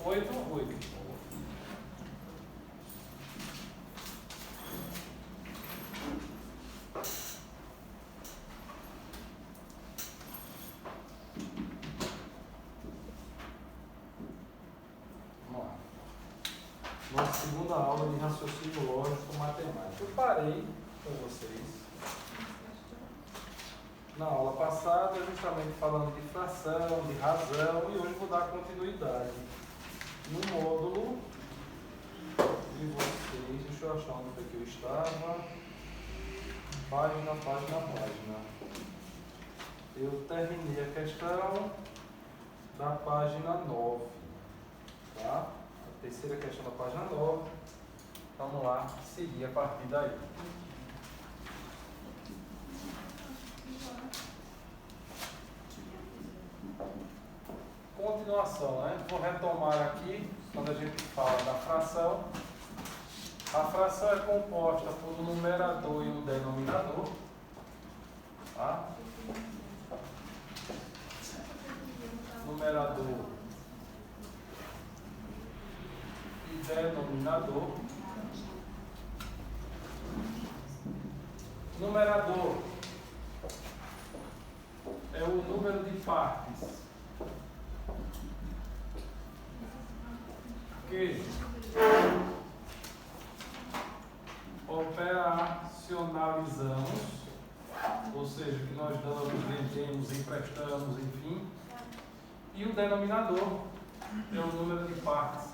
8, 8. Vamos lá. Nossa segunda aula de raciocínio lógico matemático. Eu parei com vocês na aula passada, justamente falando de fração, de razão, e hoje vou dar continuidade no módulo de vocês. Deixa eu achar onde foi que eu estava. Página. Eu terminei a questão da página 9, tá? A terceira questão da página 9. Vamos lá, seguir a partir daí. Continuação, né? Vou retomar aqui, quando a gente fala da fração. A fração é composta por um numerador e um denominador. Tá? Numerador e denominador. Numerador é o número de partes que operacionalizamos, ou seja, que nós damos, vendemos, emprestamos, enfim. E o denominador é o número de partes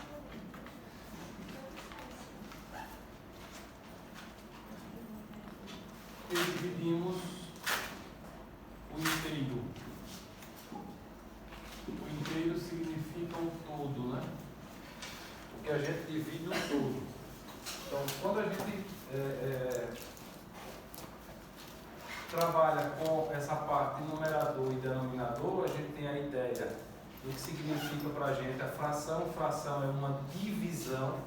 que dividimos o inteiro. O inteiro significa o todo, né? Porque a gente divide o todo. Então, quando a gente trabalha com essa parte de numerador e denominador, a gente tem a ideia do que significa para a gente a fração. Fração é uma divisão,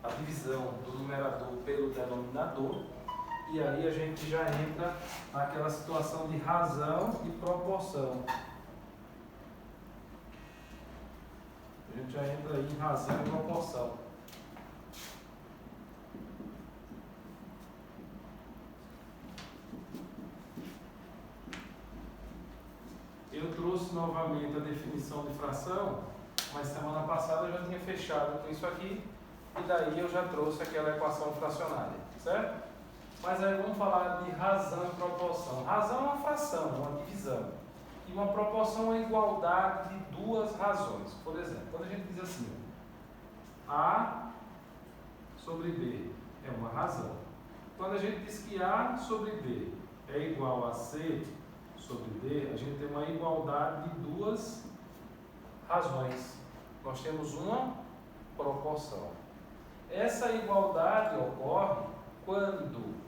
a divisão do numerador pelo denominador. E aí a gente já entra naquela situação de razão e proporção. A gente já entra aí em razão e proporção. Eu trouxe novamente a definição de fração, mas semana passada eu já tinha fechado com isso aqui, e daí eu já trouxe aquela equação fracionária, certo? Mas aí vamos falar de razão e proporção. Razão é uma fração, uma divisão. E uma proporção é uma igualdade de duas razões. Por exemplo, quando a gente diz assim, A sobre B é uma razão. Quando a gente diz que A sobre B é igual a C sobre D, a gente tem uma igualdade de duas razões. Nós temos uma proporção. Essa igualdade ocorre quando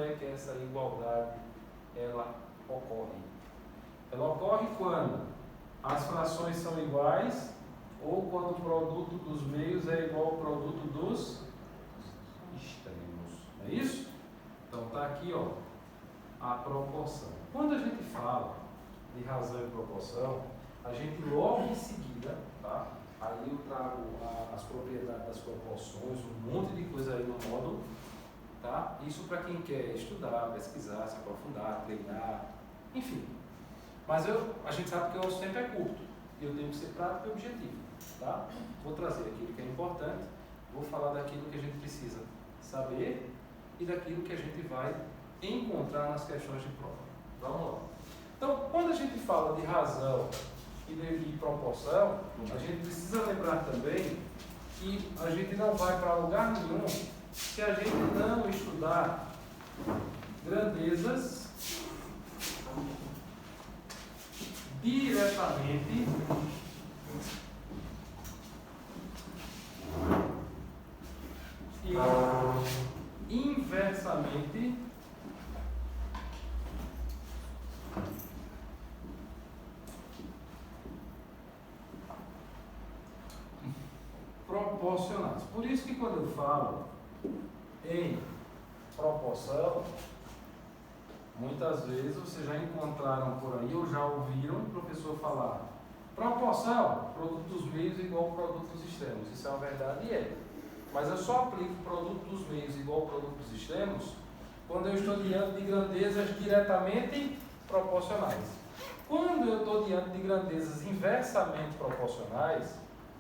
é que essa igualdade ela ocorre? Ela ocorre quando as frações são iguais ou quando o produto dos meios é igual ao produto dos extremos. Não é isso? Então está aqui, ó, a proporção. Quando a gente fala de razão e proporção, a gente logo em seguida, tá? Aí eu trago as propriedades das proporções, um monte de coisa aí no módulo, tá? Isso para quem quer estudar, pesquisar, se aprofundar, treinar, enfim. Mas a gente sabe que o nosso tempo é curto e eu tenho que ser prático e objetivo, tá? Vou trazer aquilo que é importante, vou falar daquilo que a gente precisa saber e daquilo que a gente vai encontrar nas questões de prova. Vamos lá. Então, quando a gente fala de razão e de proporção, a gente precisa lembrar também que a gente não vai para lugar nenhum se a gente não estudar grandezas diretamente e inversamente proporcionais. Por isso que quando eu falo em proporção, muitas vezes vocês já encontraram por aí ou já ouviram o professor falar Proporção, produto dos meios igual ao produto dos extremos. Isso é uma verdade e é. Mas eu só aplico produto dos meios igual ao produto dos extremos quando eu estou diante de grandezas diretamente proporcionais. Quando eu estou diante de grandezas inversamente proporcionais,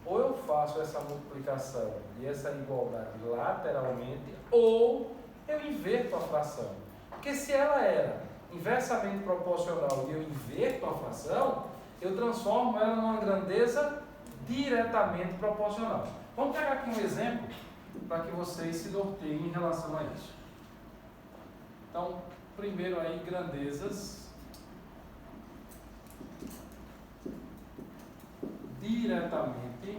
ou eu faço essa multiplicação e essa igualdade lateralmente, ou eu inverto a fração. Porque se ela era inversamente proporcional e eu inverto a fração, eu transformo ela numa grandeza diretamente proporcional. Vamos pegar aqui um exemplo para que vocês se norteiem em relação a isso. Então, primeiro aí, grandezas diretamente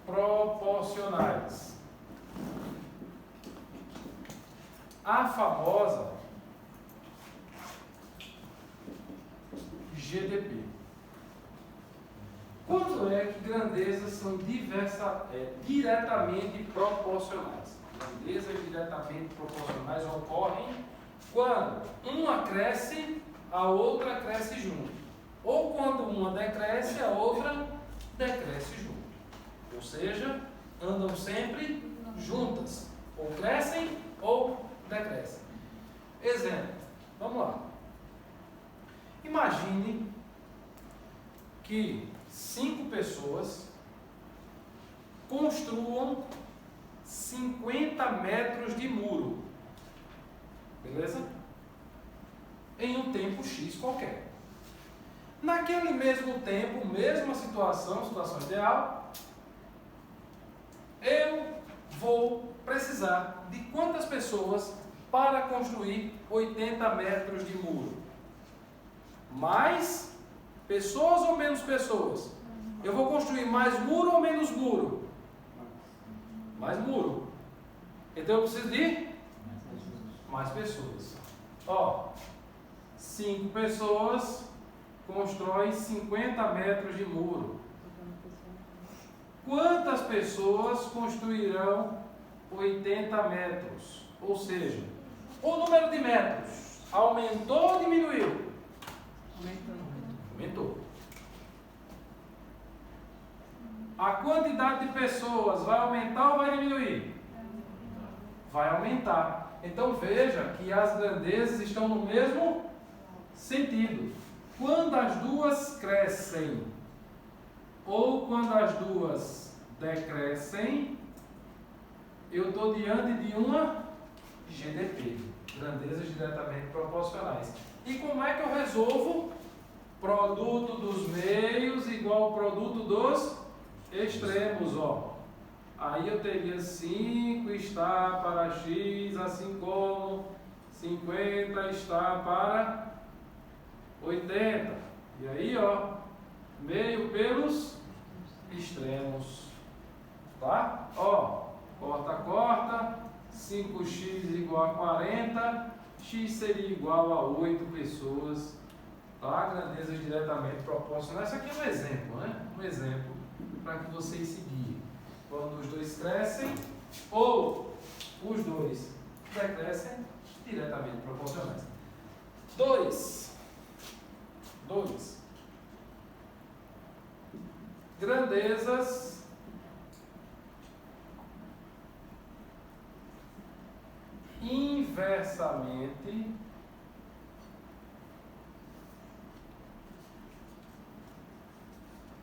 proporcionais. A famosa GDP. Quando é que grandezas são diretamente proporcionais? Grandezas diretamente proporcionais ocorrem quando uma cresce, a outra cresce junto. Ou quando uma decresce, a outra decresce junto. Ou seja, andam sempre juntas. Ou crescem ou decrescem. Exemplo. Vamos lá. Imagine que 5 pessoas construam 50 metros de muro. Beleza? Em um tempo X qualquer. Naquele mesmo tempo, mesma situação ideal, eu vou precisar de quantas pessoas para construir 80 metros de muro? Mais pessoas ou menos pessoas? Eu vou construir mais muro ou menos muro? Mais muro. Então eu preciso de mais pessoas. Ó, 5 pessoas constroem 50 metros de muro. Quantas pessoas construirão 80 metros? Ou seja, o número de metros aumentou ou diminuiu? Aumentou. A quantidade de pessoas vai aumentar ou vai diminuir? Vai aumentar. Então veja que as grandezas estão no mesmo sentido. Quando as duas crescem ou quando as duas decrescem, eu estou diante de uma GDP, grandezas diretamente proporcionais. E como é que eu resolvo? Produto dos meios igual ao produto dos extremos, ó. Aí eu teria 5 está para x, assim como 50 está para 80. E aí, ó, meio pelos extremos. Tá? Ó, corta, 5x igual a 40, x seria igual a 8 pessoas. Tá? Grandezas diretamente proporcionais. Isso aqui é um exemplo, né? Um exemplo para que vocês seguirem. Quando os dois crescem ou os dois decrescem, diretamente proporcionais. 2. Grandezas inversamente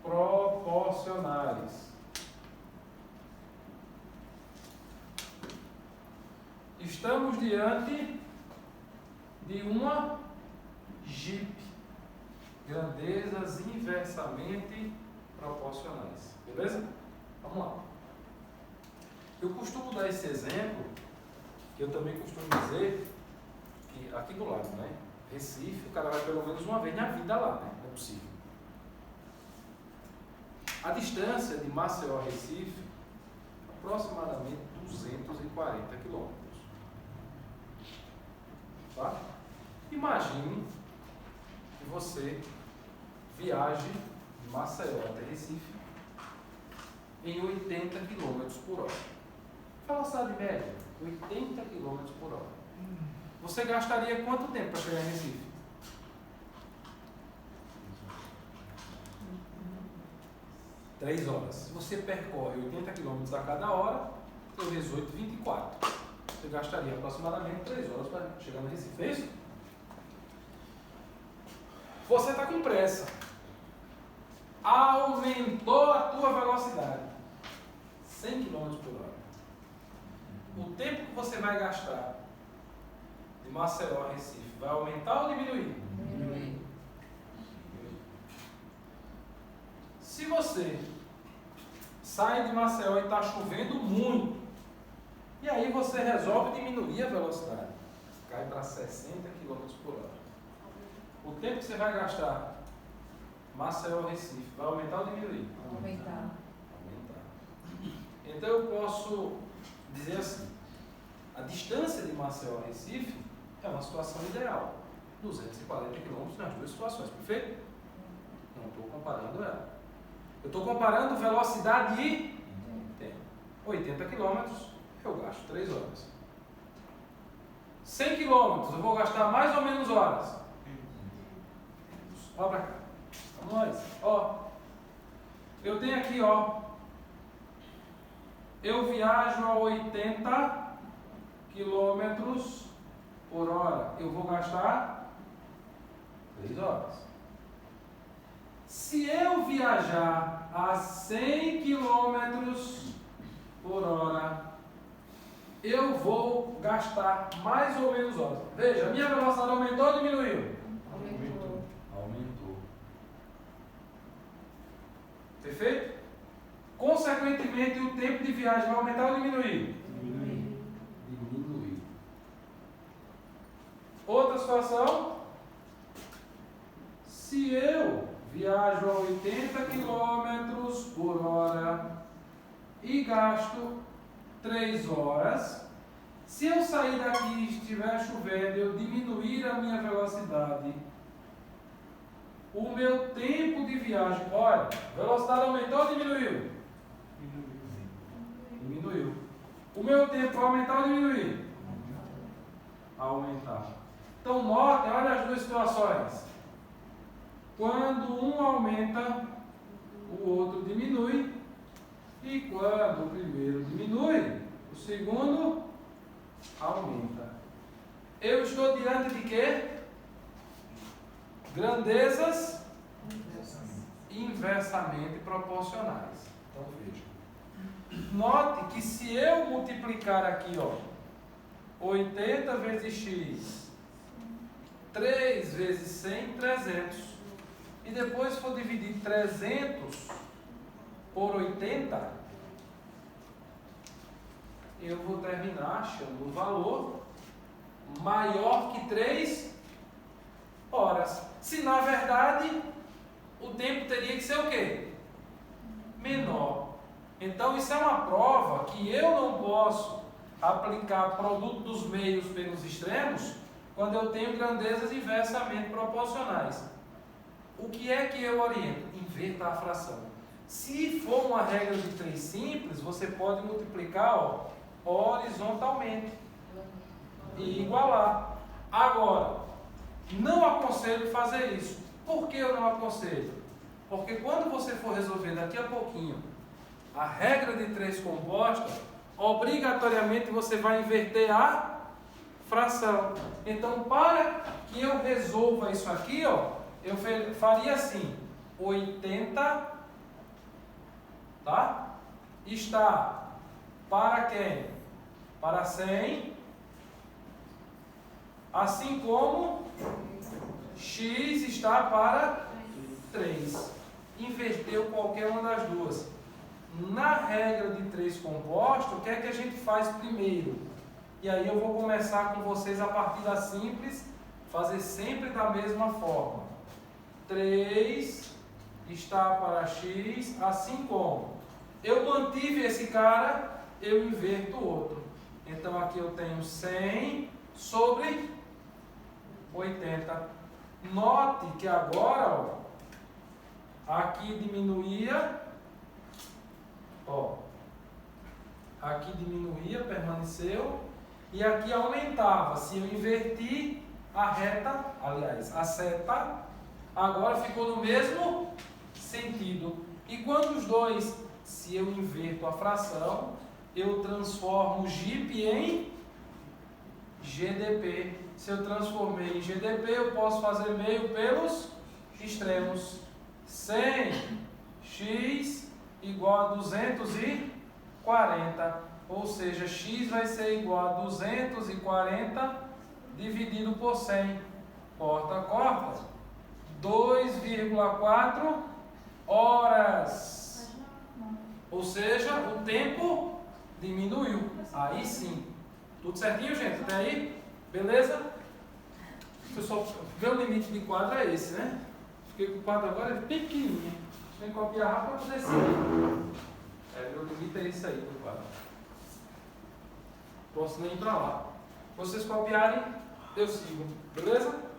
proporcionais. Estamos diante de uma JIP, grandezas inversamente proporcionais. Beleza? Vamos lá. Eu costumo dar esse exemplo, que eu também costumo dizer, que aqui do lado, né? Recife, o cara vai pelo menos uma vez na vida lá, né? Não é possível. A distância de Maceió a Recife, aproximadamente 240 quilômetros. Tá? Imagine que você viaje de Maceió até Recife em 80 km por hora. Velocidade média, 80 km por hora. Você gastaria quanto tempo para chegar em Recife? 3 horas. Se você percorre 80 km a cada hora, eu vezes 8, 24. Você gastaria aproximadamente 3 horas para chegar no Recife. É isso? Você está com pressa. Aumentou a tua velocidade. 100 km por hora. O tempo que você vai gastar de Maceió a Recife vai aumentar ou diminuir? Diminuir. Se você sai de Maceió e está chovendo muito, e aí você resolve diminuir a velocidade, cai para 60 km por hora. O tempo que você vai gastar Maceió Recife vai aumentar ou diminuir? Aumentar. Então eu posso dizer assim, a distância de Maceió a Recife é uma situação ideal, 240 km nas duas situações, perfeito? Não estou comparando ela. Eu estou comparando velocidade e tempo. 80 km eu gasto 3 horas. 100 km eu vou gastar mais ou menos horas? Olha para cá. Vamos nós. Ó. Eu tenho aqui, ó. Eu viajo a 80 km por hora. Eu vou gastar 3 horas. Se eu viajar a 100 km por hora, eu vou gastar mais ou menos horas. Veja, a minha velocidade aumentou ou diminuiu? Aumentou. Perfeito? Consequentemente, o tempo de viagem vai aumentar ou diminuir? Diminuir. Outra situação. Se eu viajo a 80 km por hora e gasto 3 horas, se eu sair daqui e estiver chovendo, eu diminuir a minha velocidade, o meu tempo de viagem, olha, velocidade aumentou ou diminuiu? Diminuiu. O meu tempo vai aumentar ou diminuir? Aumentar. Então notem, olha as duas situações. Quando um aumenta, o outro diminui. E quando o primeiro diminui, o segundo aumenta. Eu estou diante de quê? Grandezas inversamente proporcionais. Então veja. Note que se eu multiplicar aqui, ó, 80 vezes x, 3 vezes 100, 300. E depois for dividir 300 por 80, eu vou terminar achando um valor maior que 3 horas. Se na verdade o tempo teria que ser o quê? Menor. Então isso é uma prova que eu não posso aplicar produto dos meios pelos extremos quando eu tenho grandezas inversamente proporcionais. O que é que eu oriento? Inverta a fração. Se for uma regra de 3 simples, você pode multiplicar, ó, horizontalmente e igualar. Agora, não aconselho fazer isso. Por que eu não aconselho? Porque quando você for resolver daqui a pouquinho a regra de 3 compostas, obrigatoriamente você vai inverter a fração. Então, para que eu resolva isso aqui, ó, eu faria assim, 80, tá? Está para quem? Para 100, assim como x está para 3. Inverteu qualquer uma das duas. Na regra de 3 compostos, o que é que a gente faz primeiro? E aí eu vou começar com vocês a partir da simples, fazer sempre da mesma forma. 3 está para x, assim como eu mantive esse cara, eu inverto o outro. Então aqui eu tenho 100 sobre 80. Note que agora, ó, aqui diminuía, ó, aqui diminuía, permaneceu, e aqui aumentava. Se eu invertir a reta, aliás, a seta, agora ficou no mesmo sentido. E quando os dois, se eu inverto a fração, eu transformo GIP em GDP. Se eu transformei em GDP, eu posso fazer meio pelos extremos. 100x igual a 240. Ou seja, x vai ser igual a 240 dividido por 100. Corta, corta. 2,4 horas. Ou seja, o tempo diminuiu. Aí sim. Tudo certinho, gente? Até aí? Beleza? Pessoal, meu limite de quadro é esse, né? Fiquei com o quadro agora pequenininho. Tem que copiar rápido para poder sair. Meu limite é esse aí do quadro. Posso nem ir para lá. Vocês copiarem, eu sigo. Beleza?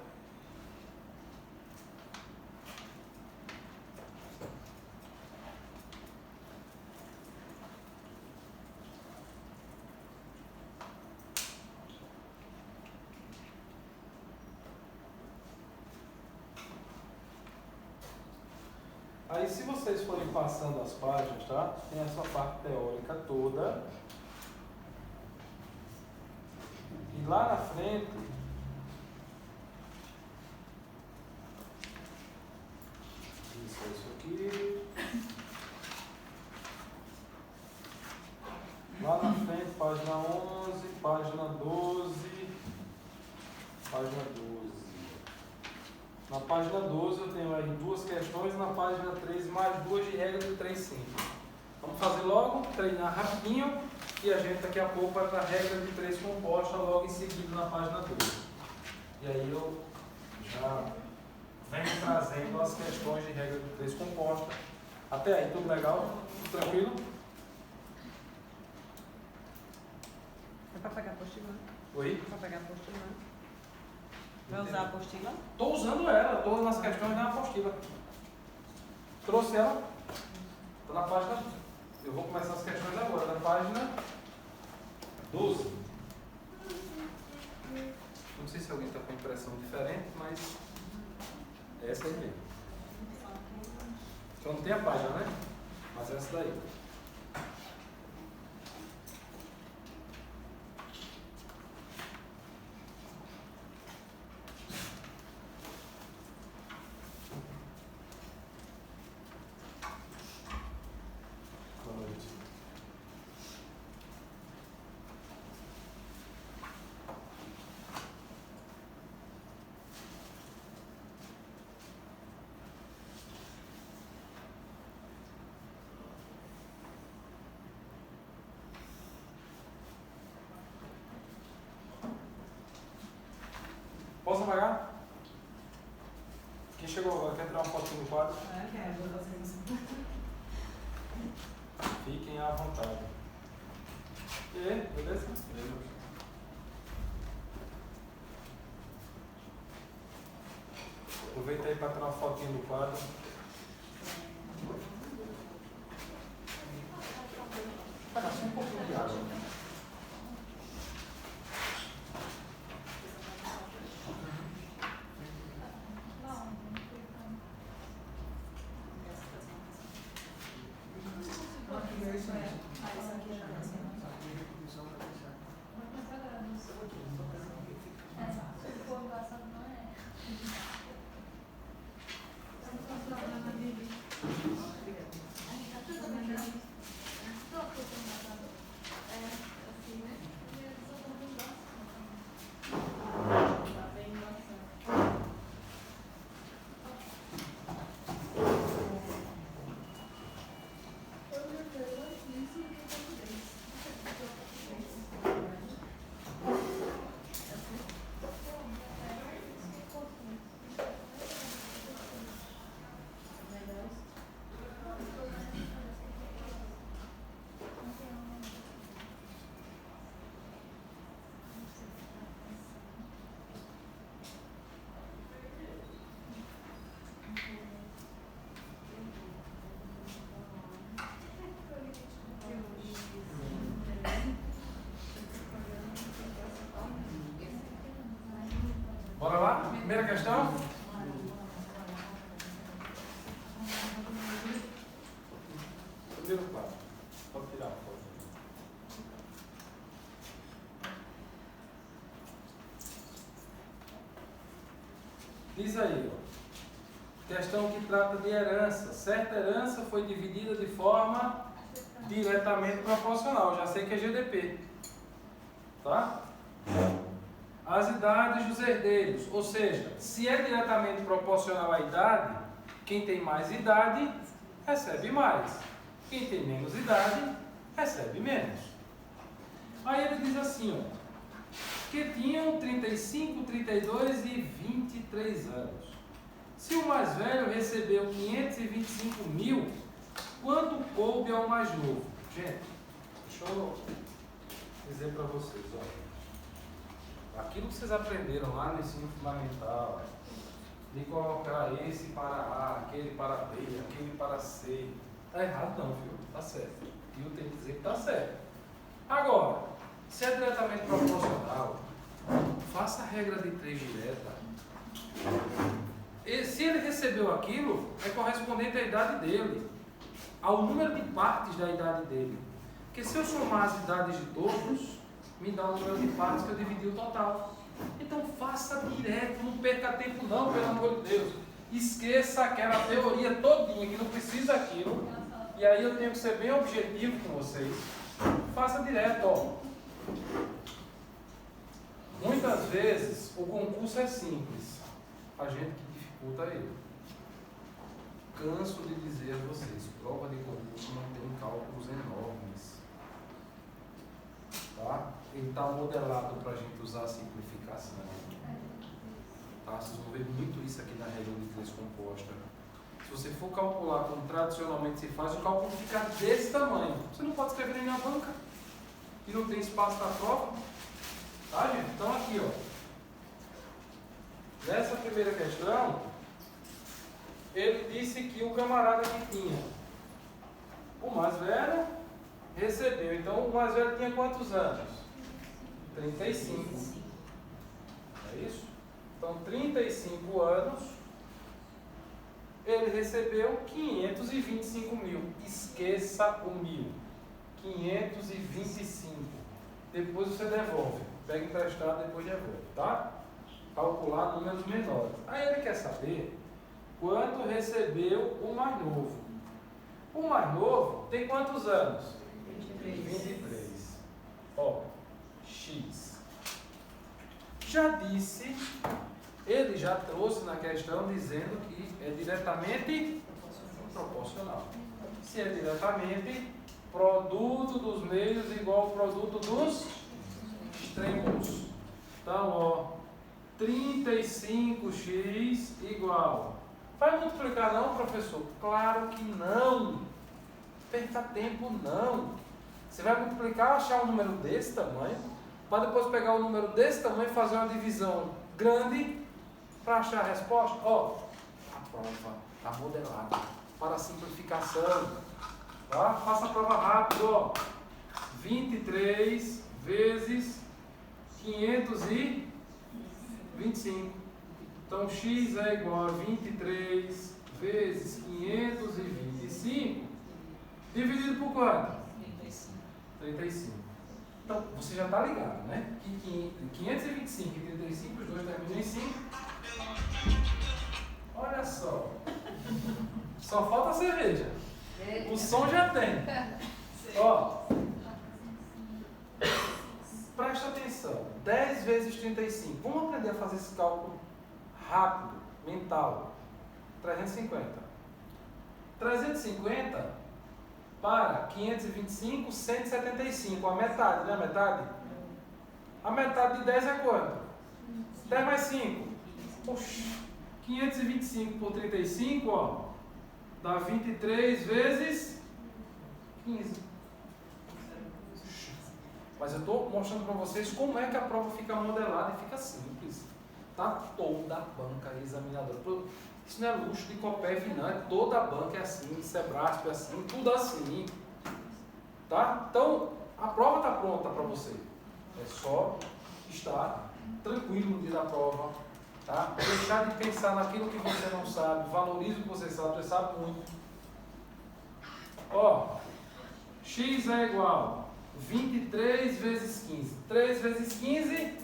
Aí, se vocês forem passando as páginas, tá? Tem essa parte teórica toda. E lá na frente, isso aqui. Lá na frente, página 11, página 12, página 12. Na página 12 eu tenho aí duas questões, na página 13 mais duas de regra de 3 simples. Vamos fazer logo, treinar rapidinho e a gente daqui a pouco vai para a regra de 3 composta logo em seguida na página 12. E aí eu já venho trazendo as questões de regra de 3 composta. Até aí, tudo legal? Tudo tranquilo? É para pegar a apostila? Oi? Para pegar a apostila? Vai usar a apostila? Estou usando ela, estou nas questões da apostila. Trouxe ela? Estou na página. Eu vou começar as questões agora, na página 12. Não sei se alguém está com impressão diferente, mas é essa aí mesmo. Só não tem a página, né? Mas é essa daí. Posso apagar? Quem chegou agora quer tirar uma fotinho do quadro? Quero, vou fazer isso. Fiquem à vontade. E aí, beleza? Aproveita aí para tirar uma fotinho do quadro. Pega só um pouquinho de água. Bora lá? Primeira questão. Diz aí, ó. Questão que trata de herança. Certa herança foi dividida de forma diretamente proporcional. Já sei que é GDP. Tá? As idades dos herdeiros. Ou seja, se é diretamente proporcional à idade, quem tem mais idade recebe mais. Quem tem menos idade recebe menos. Aí ele diz assim, ó, que tinham 35, 32 e 23 anos. Se o mais velho recebeu 525 mil, quanto coube ao mais novo? Gente, deixa eu dizer para vocês, ó. Aquilo que vocês aprenderam lá no ensino fundamental, de colocar esse para A, aquele para B, aquele para C, tá errado não, viu? Tá certo. E eu tenho que dizer que tá certo. Agora, se é diretamente proporcional, faça a regra de 3 direta. E se ele recebeu aquilo, é correspondente à idade dele, ao número de partes da idade dele. Porque se eu somar as idades de todos, me dá o número de partes que eu dividi o total. Então faça direto, não perca tempo não, pelo amor de Deus. Esqueça aquela teoria todinha que não precisa daquilo. E aí eu tenho que ser bem objetivo com vocês. Faça direto, ó. Muitas vezes o concurso é simples, a gente que dificulta ele. Canso de dizer a vocês, prova de concurso não tem cálculos enormes. Tá? Ele está modelado para a gente usar a simplificação. Tá? Vocês vão ver muito isso aqui na regra de 3 composta. Se você for calcular como tradicionalmente se faz, o cálculo fica desse tamanho. Você não pode escrever nem na banca. E não tem espaço na prova. Tá, gente? Então aqui, ó. Nessa primeira questão, ele disse que o camarada que tinha o mais velho recebeu. Então o mais velho tinha quantos anos? 35. É isso? Então 35 anos, ele recebeu 525 mil. Esqueça o 1000. 525. Depois você devolve. Pega emprestado, depois devolve, tá? Calcular números menores. Aí ele quer saber quanto recebeu o mais novo. O mais novo tem quantos anos? 23. Ó, X. Já disse, ele já trouxe na questão dizendo que é diretamente proporcional. Se é diretamente, produto dos meios igual ao produto dos extremos. Então, ó, 35x igual. Vai multiplicar não, professor? Claro que não. Perca tempo não. Você vai multiplicar, achar um número desse tamanho, para depois pegar um número desse tamanho e fazer uma divisão grande para achar a resposta. Ó, a prova está modelada para simplificação. Tá? Faça a prova rápido, ó. 23 vezes 525. Então, x é igual a 23 vezes 525, dividido por quanto? 35. Então, você já está ligado, né? Que 525 e 35, os dois terminam em 5. Olha só. Só falta a cerveja. O som já tem. Ó. Presta atenção. 10 vezes 35. Vamos aprender a fazer esse cálculo rápido, mental. 350. 350 para 525, 175. A metade, não é a metade? A metade de 10 é quanto? 10 mais 5. Oxi. 525 por 35, ó, dá 23 vezes 15. Mas eu estou mostrando para vocês como é que a prova fica modelada e fica simples. Tá toda a banca examinadora. Isso não é luxo de Copef, não. É toda a banca é assim, Sebrasp é assim, tudo assim. Tá? Então, a prova está pronta para você. É só estar tranquilo no dia da prova. Tá? Deixar de pensar naquilo que você não sabe. Valorize o que você sabe muito. Ó, x é igual a 23 vezes 15. 3 vezes 15,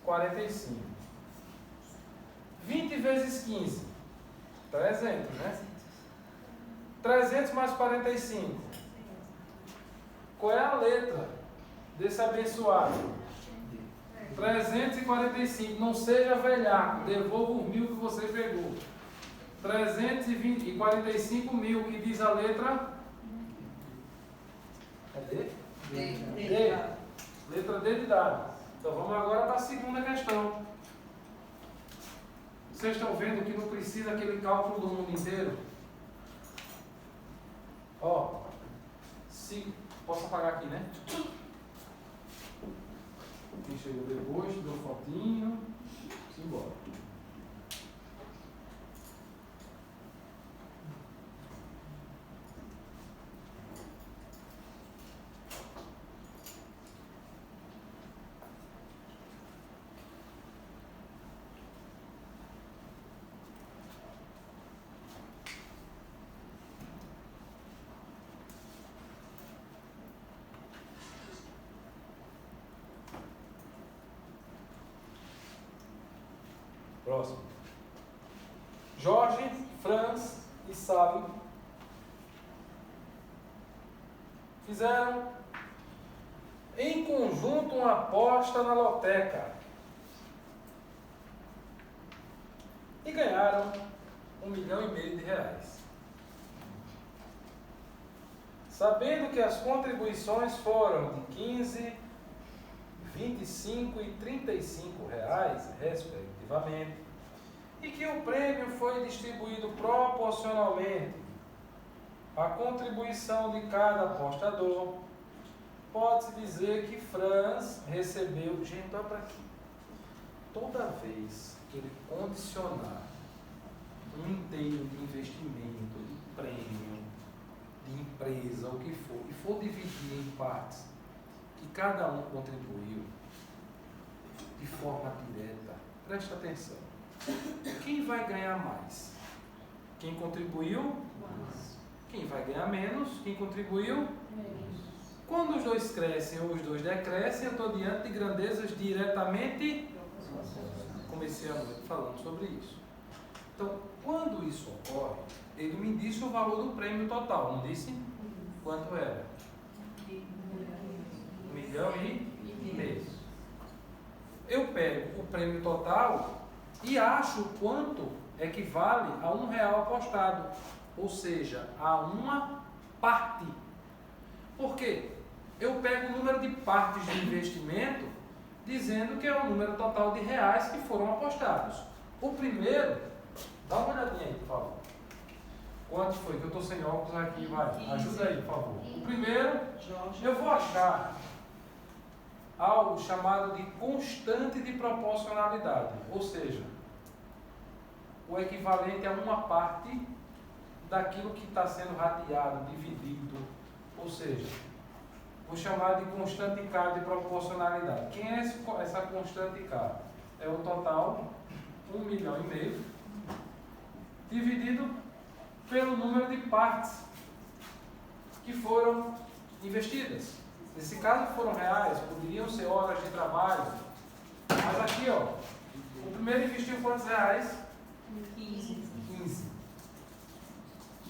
45. 20 vezes 15, 300, né? 300 mais 45. Qual é a letra desse abençoado? 345. Não seja velhaco, devolva o 1000 que você pegou. 345 mil, que diz a letra? É D? D. Letra D de dado. Então vamos agora para a segunda questão. Vocês estão vendo que não precisa aquele cálculo do mundo inteiro? Ó, se posso apagar aqui, né? Quem chegou depois, deu fotinho, simbora. Próximo. Jorge, Franz e Sábio fizeram em conjunto uma aposta na loteca e ganharam R$1,5 milhão. Sabendo que as contribuições foram de 15, 25 e R$35, respectivamente, e que o prêmio foi distribuído proporcionalmente à contribuição de cada apostador, pode-se dizer que Franz recebeu, gente, olha para aqui, toda vez que ele condicionar um inteiro de investimento, de prêmio, de empresa, o que for, e for dividir em partes, que cada um contribuiu de forma direta, presta atenção. Quem vai ganhar mais? Quem contribuiu? Quem vai ganhar menos? Quem contribuiu? Quando os dois crescem ou os dois decrescem, eu estou diante de grandezas diretamente. Comecei a noite falando sobre isso. Então, quando isso ocorre, ele me disse o valor do prêmio total, não disse? Quanto era? R$1,5 milhão. Eu pego o prêmio total e acho quanto equivale a R$1 apostado, ou seja, a uma parte. Por quê? Eu pego o número de partes de investimento dizendo que é o número total de reais que foram apostados. O primeiro, dá uma olhadinha aí, por favor. Quanto foi? Que eu estou sem óculos aqui, vai. Ajuda aí, por favor. O primeiro, eu vou achar algo chamado de constante de proporcionalidade, ou seja, o equivalente a uma parte daquilo que está sendo rateado, dividido, ou seja, vou chamar de constante K de proporcionalidade. Quem é essa constante K? É o total, R$1,5 milhão, dividido pelo número de partes que foram investidas. Nesse caso foram reais, poderiam ser horas de trabalho. Mas aqui, ó, o primeiro investiu quantos reais? 15.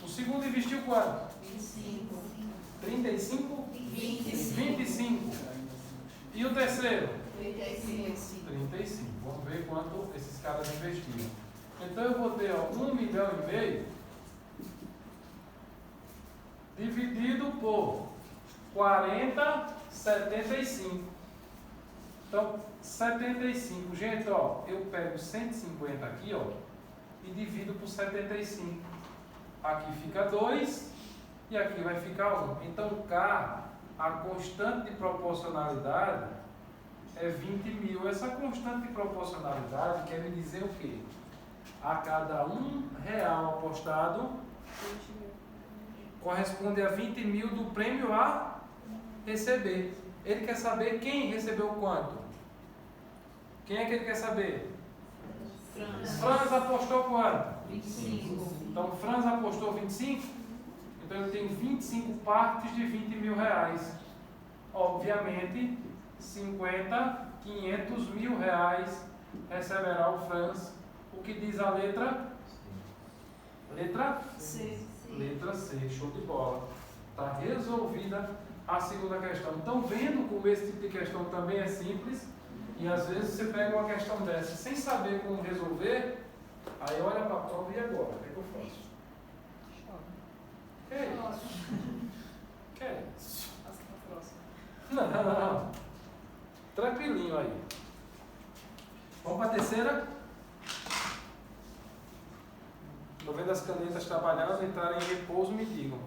O segundo investiu quanto? 25. 35? 25. E o terceiro? 35. Vamos ver quanto esses caras investiram. Então eu vou ter R$1,5 milhão dividido por 40,75. Então, 75. Gente, ó, eu pego 150 aqui, ó, e divido por 75. Aqui fica 2 e aqui vai ficar 1. Então, K, a constante de proporcionalidade é 20 mil. Essa constante de proporcionalidade quer me dizer o quê? A cada R$1 apostado, corresponde a 20 mil do prêmio a receber. Ele quer saber quem recebeu quanto. Quem é que ele quer saber? Franz apostou quanto? 25. Então, Franz apostou 25. Então, ele tem 25 partes de R$20 mil. Obviamente, 50, R$500 mil receberá o Franz, O que diz a letra? Letra? C. Letra C, show de bola. Está resolvida a segunda questão. Então, vendo como esse tipo de questão também é simples, e às vezes você pega uma questão dessa sem saber como resolver, aí olha para a prova e agora? O que é que eu faço? Que é isso? Que é isso? Passa para a próxima. Não. Tranquilinho aí. Vamos para a terceira? Estou vendo as canetas trabalhando, entrarem em repouso, me digam.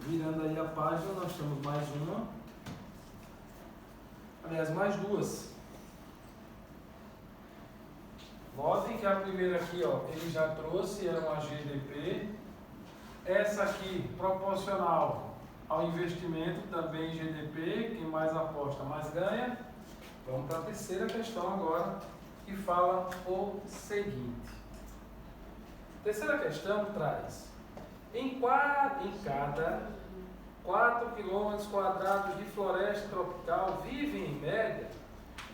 Virando aí a página, nós temos mais uma. Aliás, mais duas. Notem que a primeira aqui, ó, ele já trouxe, é uma GDP. Essa aqui, proporcional ao investimento, também GDP. Quem mais aposta, mais ganha. Vamos para a terceira questão agora, que fala o seguinte. A terceira questão traz: em cada 4 km² de floresta tropical vivem, em média,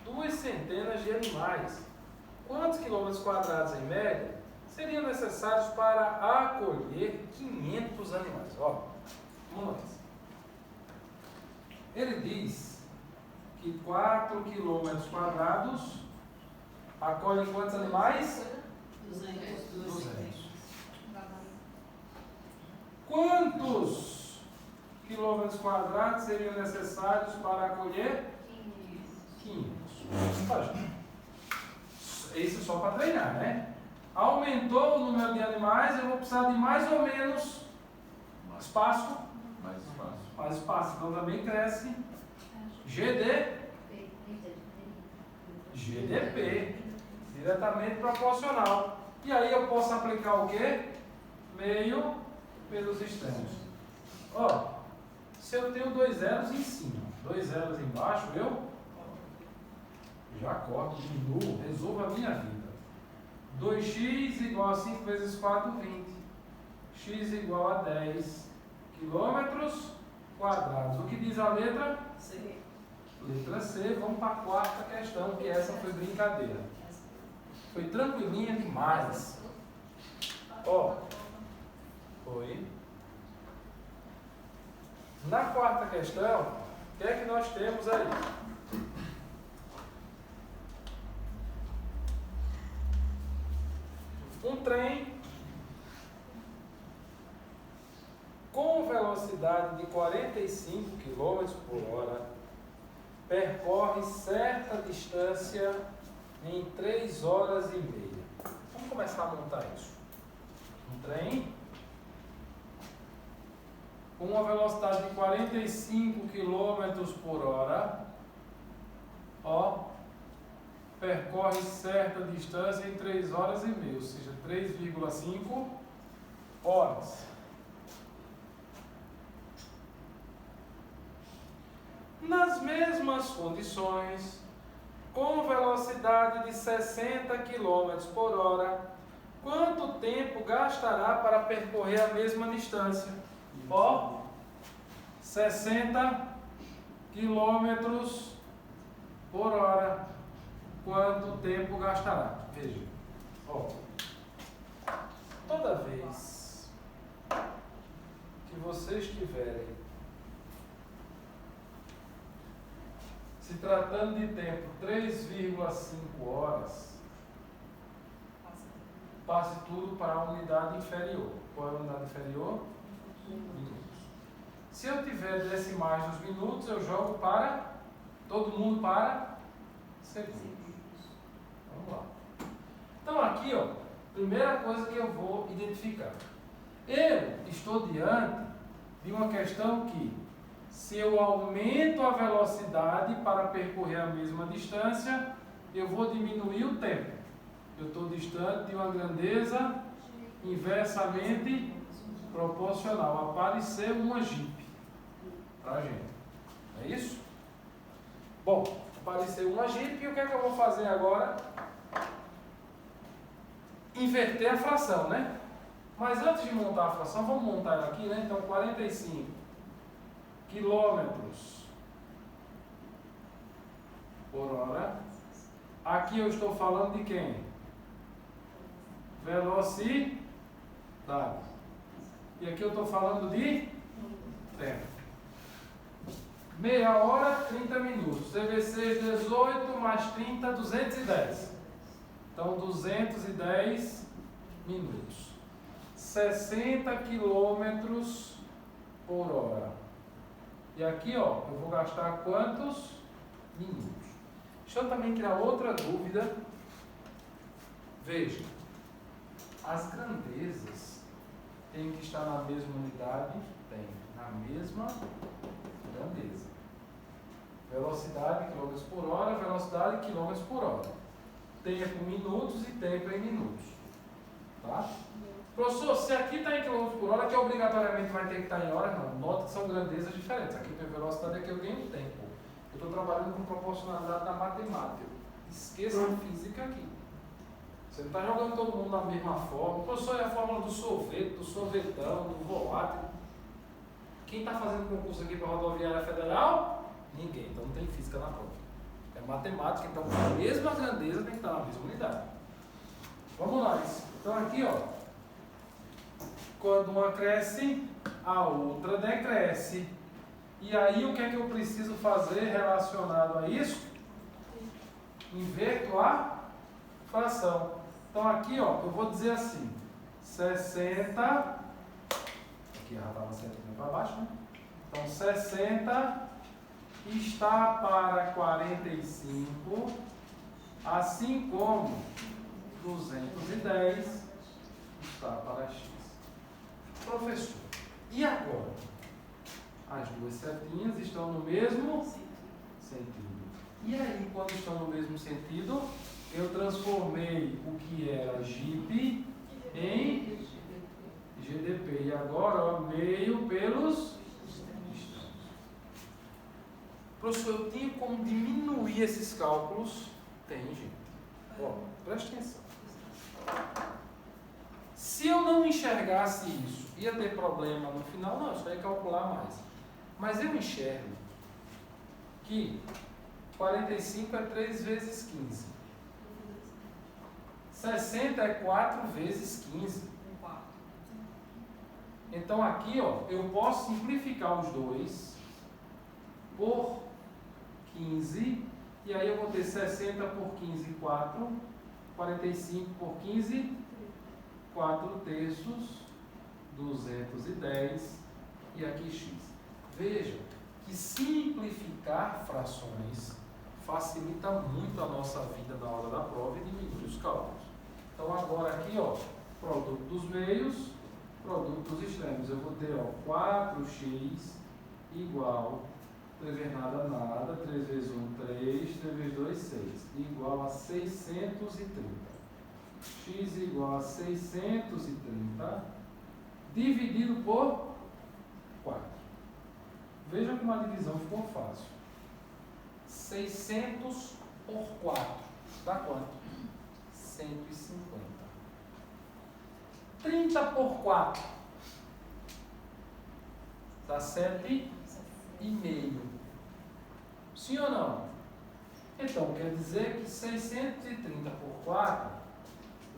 2 centenas de animais. Quantos km² em média seriam necessários para acolher 500 animais? Ó, vamos lá. Ele diz que 4 km² acolhem quantos animais? 200. Quantos km² seriam necessários para acolher? 500. Isso só para treinar, né? Aumentou o número de animais, eu vou precisar de mais ou menos espaço. Mais espaço. Então também cresce GDP. Diretamente proporcional. E aí eu posso aplicar o quê? Meio pelos extremos. Ó, se eu tenho 2 zeros em cima, 2 zeros embaixo, eu já corto, diminuo, resolvo a minha vida. 2x igual a 5 vezes 4, 20. X igual a 10 km². O que diz a letra? C. Letra C. Vamos para a quarta questão, que essa foi brincadeira. Foi tranquilinha demais. Ó, foi. Na quarta questão, o que é que nós temos aí? Um trem com velocidade de 45 km/h percorre certa distância em 3 horas e meia. Vamos começar a montar isso. Um trem com uma velocidade de 45 km/h, ó, percorre certa distância em 3 horas e meia, ou seja, 3,5 horas. Nas mesmas condições, com velocidade de 60 km/h, quanto tempo gastará para percorrer a mesma distância? Ó, 60 km/h. Quanto tempo gastará? Veja. Ó, toda vez que vocês tiverem se tratando de tempo 3,5 horas, passe tudo para a unidade inferior. Qual é a unidade inferior? Minutos. Se eu tiver decimais nos minutos, eu jogo para todo mundo para segundos. Vamos lá. Então aqui, ó, primeira coisa que eu vou identificar. Eu estou diante de uma questão que, se eu aumento a velocidade para percorrer a mesma distância, eu vou diminuir o tempo. Eu estou distante de uma grandeza inversamente proporcional. Apareceu uma Jeep para a gente. É isso? Bom, apareceu uma Jeep, e o que é que eu vou fazer agora? Inverter a fração, né? Mas antes de montar a fração, vamos montar ela aqui, né? Então, 45 quilômetros por hora. Aqui eu estou falando de quem? Velocidade. E aqui eu estou falando de tempo. Meia hora, 30 minutos. CV6, 18 mais 30, 210. Então, 210 minutos. 60 quilômetros por hora. E aqui, ó, eu vou gastar quantos minutos? Deixa eu também criar outra dúvida. Veja, as grandezas têm que estar na mesma unidade? Tem, na mesma grandeza. Velocidade, quilômetros por hora, velocidade, quilômetros por hora. Tempo em minutos e tempo em minutos. Tá? Professor, se aqui está em quilômetros por hora, que obrigatoriamente vai ter que estar em horas, não. Nota que são grandezas diferentes. Aqui eu tenho velocidade, aqui eu ganho tempo. Eu estou trabalhando com proporcionalidade na matemática. Esqueça a física aqui. Você não está jogando todo mundo na mesma forma. Professor, é a fórmula do sorvete, do sorvetão, do volátil. Quem está fazendo concurso aqui para a rodoviária federal? Ninguém. Então não tem física na prova. É matemática, então a mesma grandeza tem que estar na mesma unidade. Vamos lá. Então aqui, ó. Quando uma cresce, a outra decresce. E aí o que é que eu preciso fazer relacionado a isso? Inverto a fração. Então aqui, ó, eu vou dizer assim, 60, aqui já estava 70 para baixo, né? Então 60 está para 45, assim como 210 está para x. Professor, e agora? As duas setinhas estão no mesmo sentido. E aí, quando estão no mesmo sentido, eu transformei o que era GIP em GDP. E agora, ó, meio pelos extremos. Professor, eu tenho como diminuir esses cálculos? Tem, gente. Ó, preste atenção. Se eu não enxergasse isso, ia ter problema no final? Não, só ia calcular mais. Mas eu enxergo que 45 é 3 vezes 15. 60 é 4 vezes 15. Então aqui, ó, eu posso simplificar os dois por 15. E aí eu vou ter 60 por 15, 4. 45 por 15, 4 terços, 210. E aqui x. Veja que simplificar frações facilita muito a nossa vida na hora da prova e diminui os cálculos. Então agora aqui, ó, produto dos meios, produto dos extremos. Eu vou ter, ó, 4x igual, 3 vezes nada, nada, 3 vezes 1, 3, 3 vezes 2, 6, igual a 630. X igual a 630 dividido por 4. Veja como a divisão ficou fácil. 600 por 4 dá quanto? 150. 30 por 4 dá 7,5. Sim ou não? Então, quer dizer que 630 por 4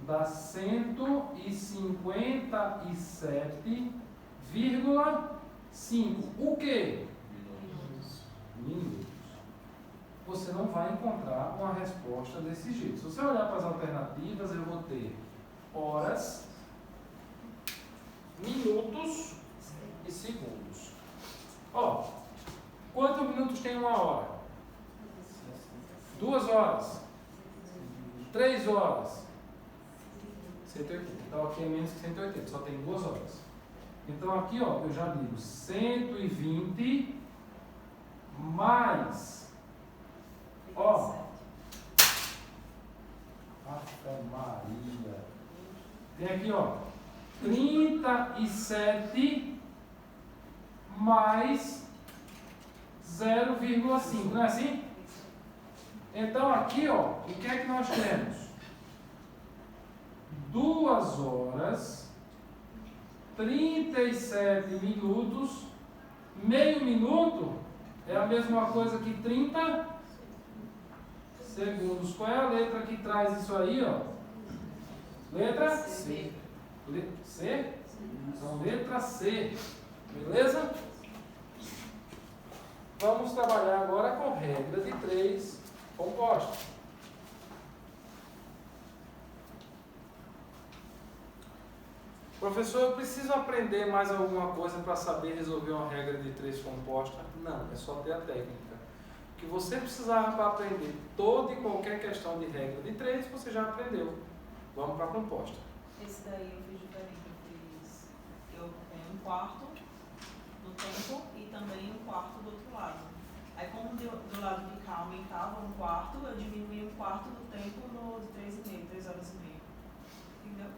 dá 157,5. O quê? Minutos. Você não vai encontrar uma resposta desse jeito. Se você olhar para as alternativas, eu vou ter horas, minutos e segundos. Ó, quantos minutos tem uma hora? 2 horas. 3 horas. 180. Então aqui é menos que 180, só tem 2 horas. Então aqui, ó, eu já digo 120 mais, ó, Ave Maria. Tem aqui, ó, 37 mais 0,5, não é assim? Então aqui, ó, o que é que nós temos? 2 horas 37 minutos, meio minuto é a mesma coisa que 30 segundos. Qual é a letra que traz isso aí, ó? Letra C. C? Então, letra C. Beleza? Vamos trabalhar agora com regra de 3 composta. Professor, eu preciso aprender mais alguma coisa para saber resolver uma regra de 3 composta? Não, é só ter a técnica. O que você precisava para aprender toda e qualquer questão de regra de 3, você já aprendeu. Vamos para a composta. Esse daí eu fiz diferente. Eu tenho um quarto no tempo e também um quarto do outro lado. Aí como do lado de cá aumentava um quarto, eu diminuía um quarto do tempo no 3,5, 3 horas e meia. Entendeu?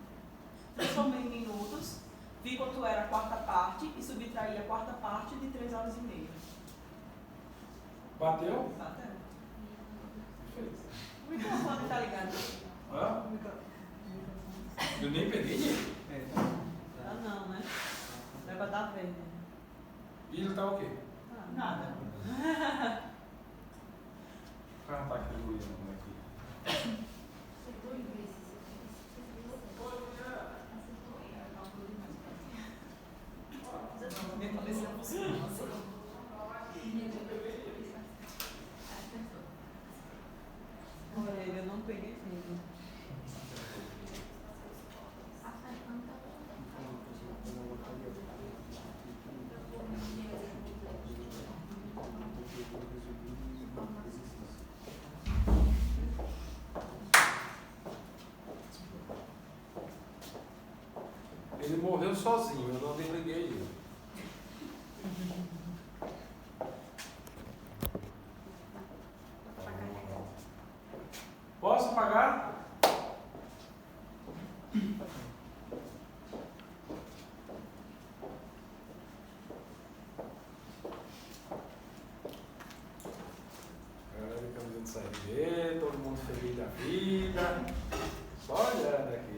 Transformei em minutos, vi quanto era a quarta parte e subtraí a quarta parte de 3 horas e meia. Bateu? Bateu. O microfone tá ligado? Hã? Eu nem peguei ele. Ah não, né? Não é pra dar verde. E ele tá o quê? Nada. Vou cantar aquele ruído aqui. Minha cabeça não funciona. Olha, eu não peguei filho. Ele morreu sozinho, eu não desliguei ele. Posso apagar? Galera de camisa de sair, todo mundo feliz da vida. Só olhando aqui.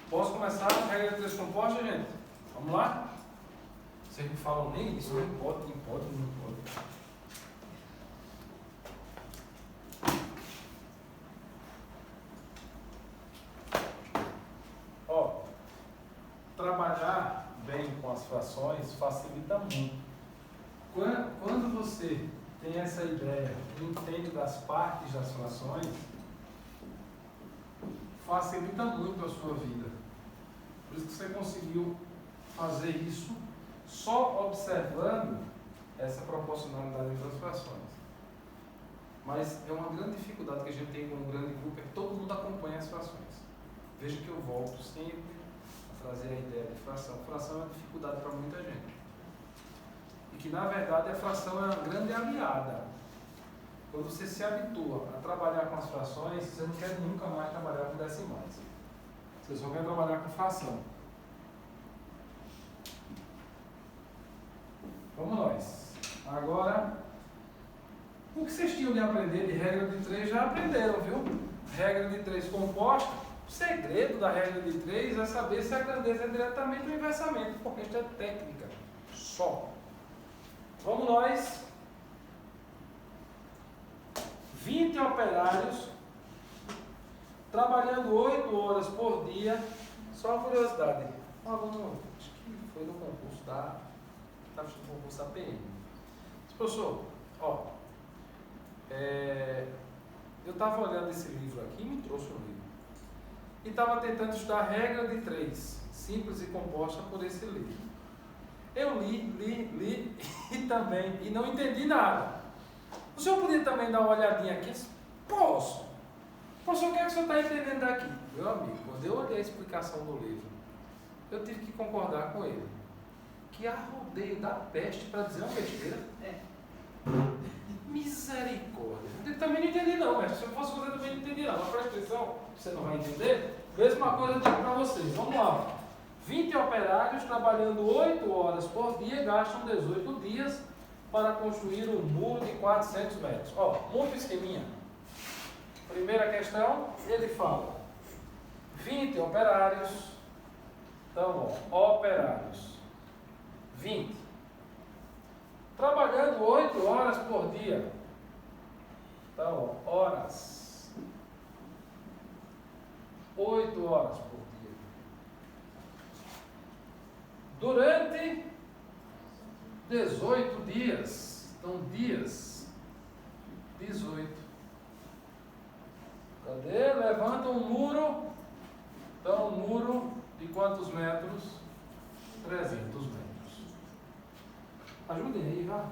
Posso começar a regra de 3 composta, gente? Vamos lá? Vocês não falam nem isso, não pode, não pode, não pode. Ó, trabalhar bem com as frações facilita muito. Quando você tem essa ideia, entende das partes das frações, facilita muito a sua vida. Por isso que você conseguiu fazer isso só observando essa proporcionalidade entre as frações. Mas é uma grande dificuldade que a gente tem com um grande grupo, é que todo mundo acompanha as frações. Veja que eu volto sempre a trazer a ideia de fração. Fração é uma dificuldade para muita gente. E que, na verdade, a fração é uma grande aliada. Quando você se habitua a trabalhar com as frações, você não quer nunca mais trabalhar com decimais. Você só quer trabalhar com fração. Vamos nós. Agora, o que vocês tinham de aprender de regra de 3 já aprenderam, viu? Regra de 3 composta. O segredo da regra de 3 é saber se a grandeza é diretamente ou inversamente, porque isso é técnica. Só. Vamos nós. 20 operários trabalhando 8 horas por dia. Só uma curiosidade. Um aluno, acho que foi no concurso estava no concurso da PM. Professor, ó, eu estava olhando esse livro aqui e me trouxe um livro. E estava tentando estudar a regra de 3, simples e composta por esse livro. Eu li e não entendi nada. O senhor podia também dar uma olhadinha aqui? Posso. Professor, o que é que o senhor está entendendo daqui? Meu amigo, quando eu olhei a explicação do livro, eu tive que concordar com ele. Que arrodeio da peste para dizer uma besteira. Misericórdia. Eu também não entendi não, mestre. Se eu fosse você também não entendi não. Mas presta atenção, você não vai entender. Mesma coisa eu digo para vocês. Vamos lá. 20 operários trabalhando 8 horas por dia gastam 18 dias para construir um muro de 400 metros. Ó, muito esqueminha. Primeira questão, ele fala 20 operários. Então, ó, operários. 20. Trabalhando 8 horas por dia. Então, ó, horas. 8 horas por dia. Durante 18 dias. Então, dias. 18. Cadê? Levanta um muro. Então, um muro de quantos metros? 300 metros. Ajudem aí, vá.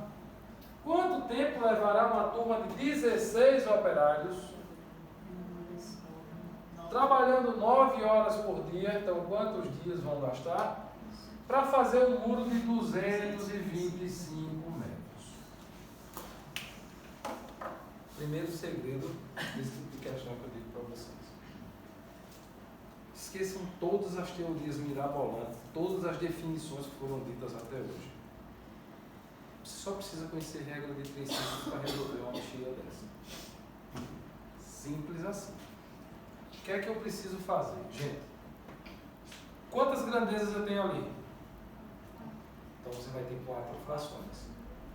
Quanto tempo levará uma turma de 16 operários? Trabalhando 9 horas por dia, então quantos dias vão gastar? Para fazer um muro de 225 metros. Primeiro segredo desse tipo de questão que eu digo para vocês. Esqueçam todas as teorias mirabolantes, todas as definições que foram ditas até hoje. Você só precisa conhecer regra de 3 simples para resolver uma mochila dessa. Simples assim. O que é que eu preciso fazer? Gente, quantas grandezas eu tenho ali? Então você vai ter 4 frações.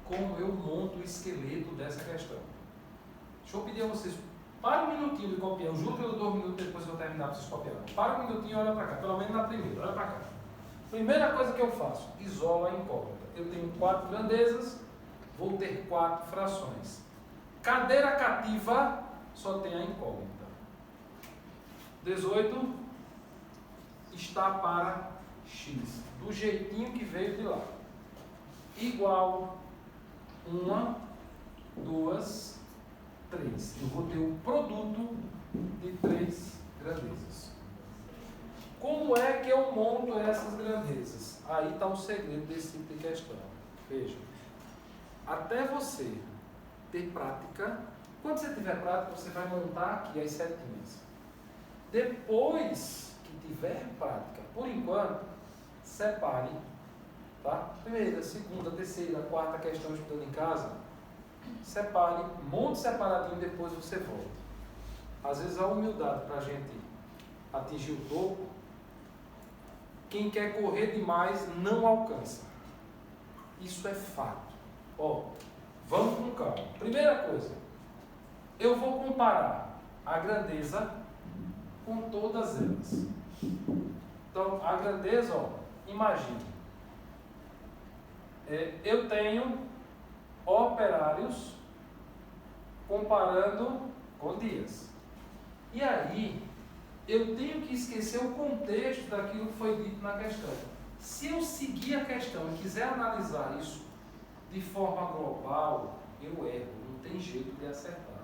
Como eu monto o esqueleto dessa questão? Deixa eu pedir a vocês, para um minutinho de copiar. Eu juro que eu dou 2 minutos depois que eu terminar para vocês copiarem. Para um minutinho e olha para cá. Pelo menos na primeira. Olha para cá. Primeira coisa que eu faço, isolo a incógnita. Eu tenho 4 grandezas, vou ter 4 frações. Cadeira cativa só tem a incógnita. 18 está para x, do jeitinho que veio de lá. Igual 1, 2, 3. Eu vou ter um produto de 3 grandezas. Como é que eu monto essas grandezas? Aí está o segredo desse tipo de questão. Veja, até você ter prática, quando você tiver prática, você vai montar aqui as setinhas. Depois que tiver prática, por enquanto, separe, tá? Primeira, segunda, terceira, quarta questão estudando em casa, separe, monte separadinho, depois você volta. Às vezes a humildade para a gente atingir o topo, quem quer correr demais não alcança. Isso é fato. Ó, vamos com calma. Primeira coisa, eu vou comparar a grandeza com todas elas. Então, a grandeza, ó, imagine. Eu tenho operários comparando com dias. E aí, eu tenho que esquecer o contexto daquilo que foi dito na questão. Se eu seguir a questão e quiser analisar isso de forma global, eu erro, não tem jeito de acertar.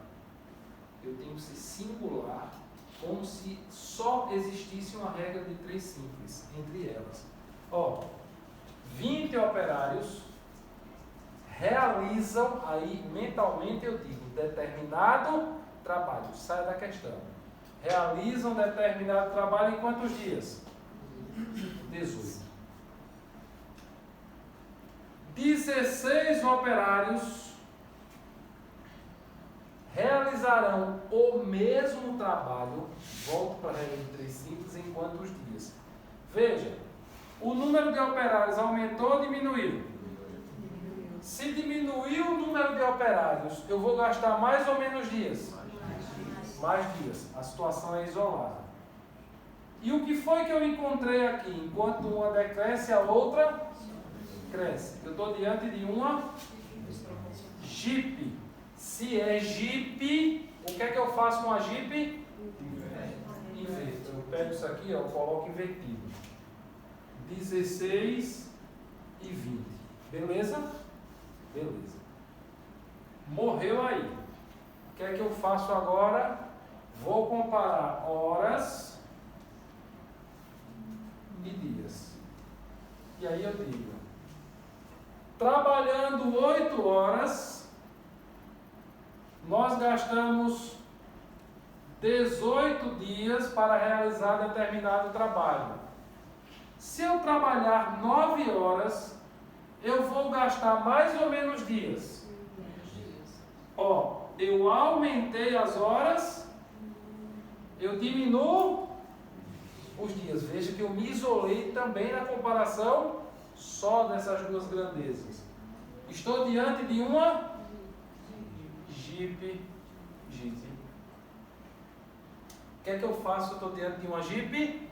Eu tenho que ser singular, como se só existisse uma regra de 3 simples entre elas. Ó, 20 operários realizam, aí mentalmente eu digo, determinado trabalho, sai da questão. Realizam determinado trabalho em quantos dias? 18. 16 operários realizarão o mesmo trabalho, volto para a regra de 3 simples, em quantos dias? Veja, o número de operários aumentou ou diminuiu? Se diminuir o número de operários, eu vou gastar mais ou menos dias? Mais dias. A situação é isolada. E o que foi que eu encontrei aqui? Enquanto uma decresce, a outra cresce. Eu estou diante de uma Jeep. Se é Jeep, o que é que eu faço com a Jeep? Inverto. Eu pego isso aqui, ó, coloco invertido. 16 e 20. Beleza? Beleza. Morreu aí. O que é que eu faço agora? Vou comparar horas e dias. E aí eu digo, trabalhando 8 horas, nós gastamos 18 dias para realizar determinado trabalho. Se eu trabalhar 9 horas, eu vou gastar mais ou menos dias? Ó, eu aumentei as horas, eu diminuo os dias. Veja que eu me isolei também na comparação só dessas duas grandezas. Estou diante de uma Jeep GT. O que é que eu faço? Eu estou diante de uma Jeep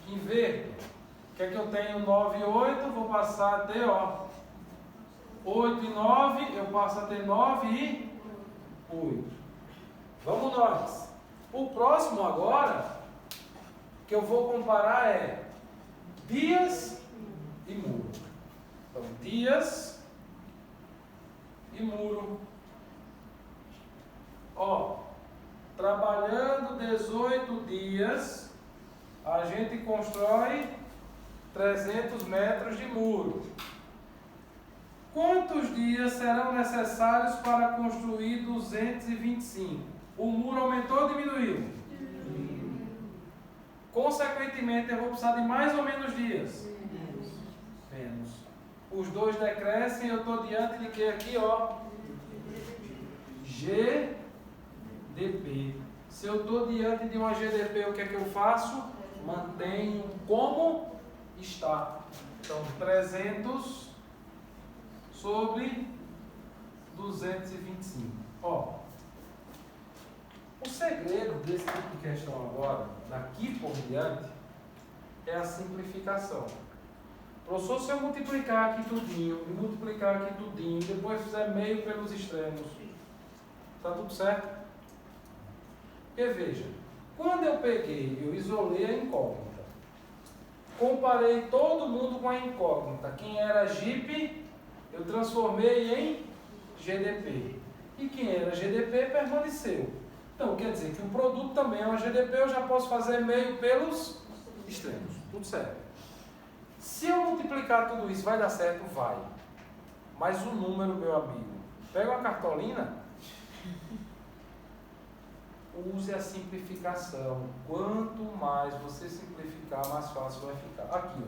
Inverto. O que é que eu tenho? 9 e 8, vou passar a ter, ó, 8 e 9, eu passo a ter 9 e 8. Vamos nós. O próximo agora que eu vou comparar é dias e muro. Então, dias e muro. Ó, trabalhando 18 dias, a gente constrói 300 metros de muro. Quantos dias serão necessários para construir 225? O muro aumentou ou diminuiu? Consequentemente, eu vou precisar de mais ou menos dias? Menos. Os dois decrescem, eu estou diante de que aqui, ó? GDP. Se eu estou diante de uma GDP, o que é que eu faço? Mantenho como está. Então, 300 sobre 225. Ó, o segredo desse tipo de questão agora, daqui por diante, é a simplificação. Professor, se eu multiplicar aqui tudinho, e multiplicar aqui tudinho, e depois fizer meio pelos extremos, está tudo certo? Porque veja, quando eu peguei, eu isolei a incógnita, comparei todo mundo com a incógnita, quem era Jeep, eu transformei em GDP, e quem era GDP permaneceu. Então, quer dizer que o produto também é uma GDP, eu já posso fazer meio pelos extremos, tudo certo. Se eu multiplicar tudo isso, vai dar certo? Vai. Mas o número, meu amigo, pega uma cartolina, use a simplificação. Quanto mais você simplificar, mais fácil vai ficar. Aqui,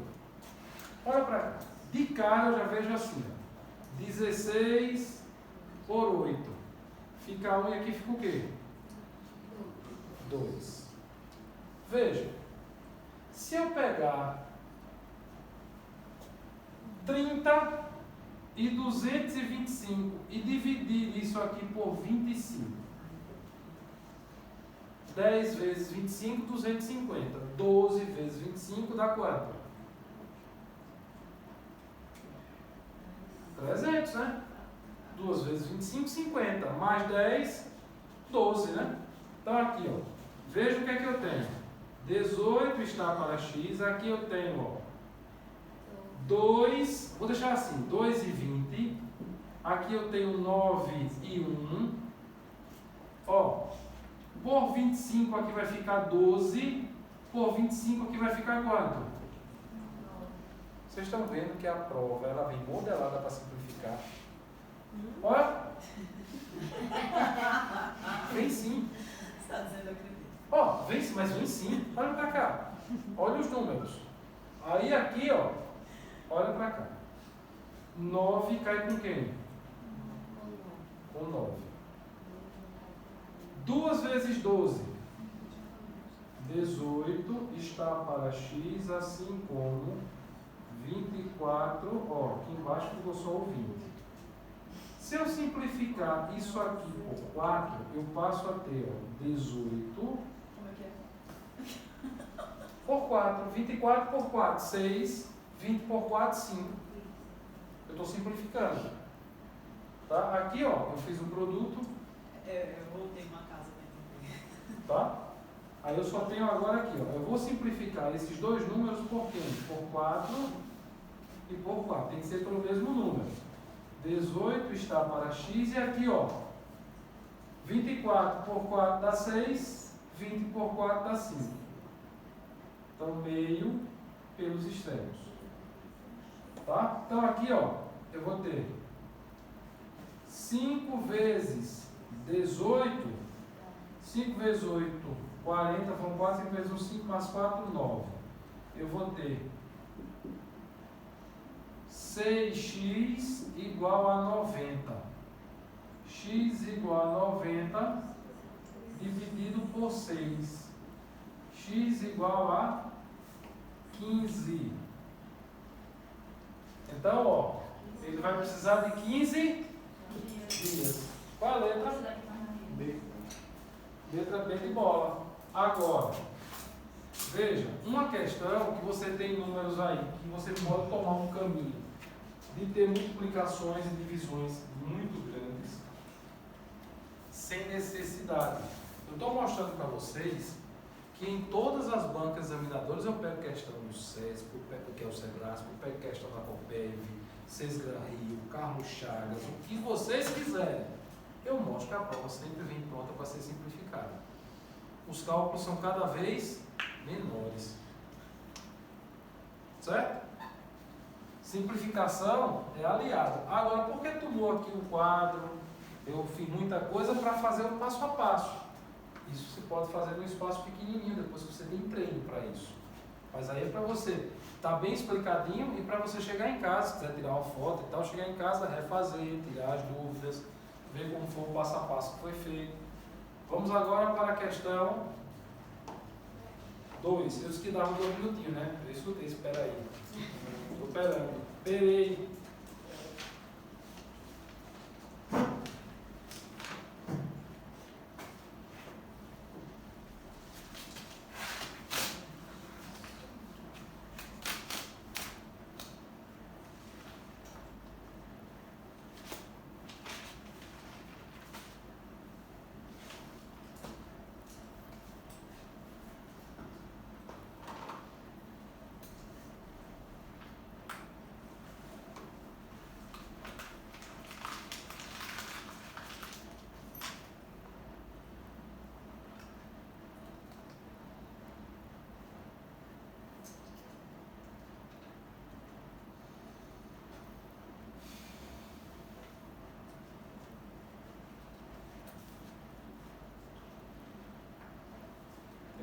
ó. Olha para cá. De cara eu já vejo assim, ó. 16 por 8. Fica 1 e aqui fica o quê? 2. Veja. Se eu pegar 30 e 225 e dividir isso aqui por 25. 10 vezes 25, 250. 12 vezes 25 dá quanto? 300, né? 2 vezes 25, 50. Mais 10, 12, né? Então aqui, ó. Veja o que é que eu tenho. 18 está para x. Aqui eu tenho, ó, 2, vou deixar assim, 2 e 20. Aqui eu tenho 9 e 1. Ó, por 25 aqui vai ficar 12. Por 25 aqui vai ficar quanto? Vocês estão vendo que a prova ela vem modelada para simplificar. Olha. Vem sim. Você está dizendo acredito. Ó, vem sim, mas vem sim. Olha para cá. Olha os números. Aí aqui, ó. Olha para cá. 9 cai com quem? Com 9. 2 vezes 12. 18 está para x, assim como 24. Ó, aqui embaixo ficou só o 20. Se eu simplificar isso aqui por 4, eu passo a ter, ó, 18. Como é que é? Por 4. 24 por 4, 6. 20 por 4, 5. Eu estou simplificando. Tá? Aqui, ó, eu fiz um produto. Eu voltei uma casa para entender. Tá? Aí eu só tenho agora aqui, ó. Eu vou simplificar esses dois números por quem? Por 4 e por 4. Tem que ser pelo mesmo número. 18 está para x e aqui, ó. 24 por 4 dá 6. 20 por 4 dá 5. Então, meio pelos extremos. Tá? Então aqui, ó, eu vou ter 5 vezes 18. 5 vezes 8, 40, vão 4, 5 vezes 1, 5 mais 4, 9. Eu vou ter 6x igual a 90. X igual a 90 dividido por 6. X igual a 15. Então, ó, ele vai precisar de 15 dias. Qual a letra? B. Letra B de bola. Agora, veja, uma questão que você tem números aí, que você pode tomar um caminho de ter multiplicações e divisões muito grandes, sem necessidade. Eu estou mostrando para vocês que em todas as bancas examinadoras eu pego questão do SESP, que é o Sebrasp, eu pego questão da Coppev, Sesgran Rio, Carlos Chagas, o que vocês quiserem. Eu mostro que a prova sempre vem pronta para ser simplificada. Os cálculos são cada vez menores. Certo? Simplificação é aliado. Agora, por que tomou aqui o quadro? Eu fiz muita coisa para fazer o passo a passo. Isso você pode fazer num espaço pequenininho, depois que você tem treino para isso. Mas aí é para você estar bem explicadinho e para você chegar em casa, se quiser tirar uma foto e tal, chegar em casa, refazer, tirar as dúvidas, ver como foi o passo a passo que foi feito. Vamos agora para a questão 2. Eu disse que dava 2 minutinhos, né? Eu escutei, espera aí. Estou esperando. Esperei.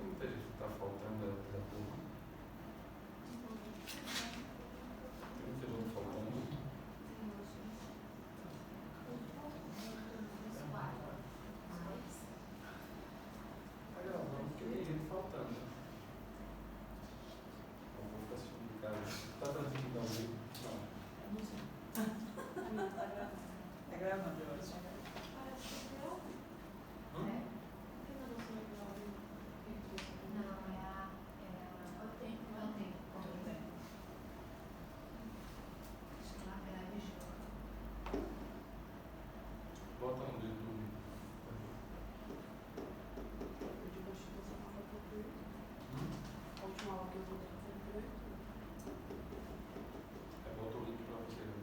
Muita gente que está faltando da turma. Tem muita gente faltando. Tá gravando porque tem gente faltando. Eu vou ficar assistindo de casa. Está transmitindo ao vivo? Não. Tá gravando, eu acho. Bota no YouTube. A última aula que eu vou ter. Bota o link para você ver.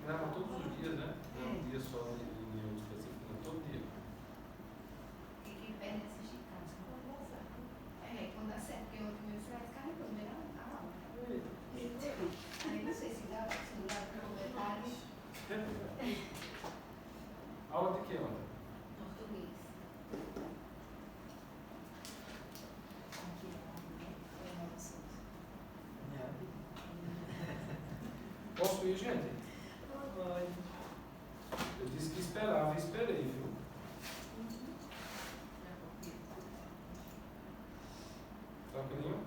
Grava todos os dias, né? Não é um dia só de reunião específica, não, todo dia. E quem perde assiste em casa. Quando dá certo, porque ontem meu filho carregou, não era a aula. Aí não sei se dá para comentários. Aula de que onda? Português. Posso ir, gente? Pode. Eu disse que esperava e esperei, viu? Tranquilinho?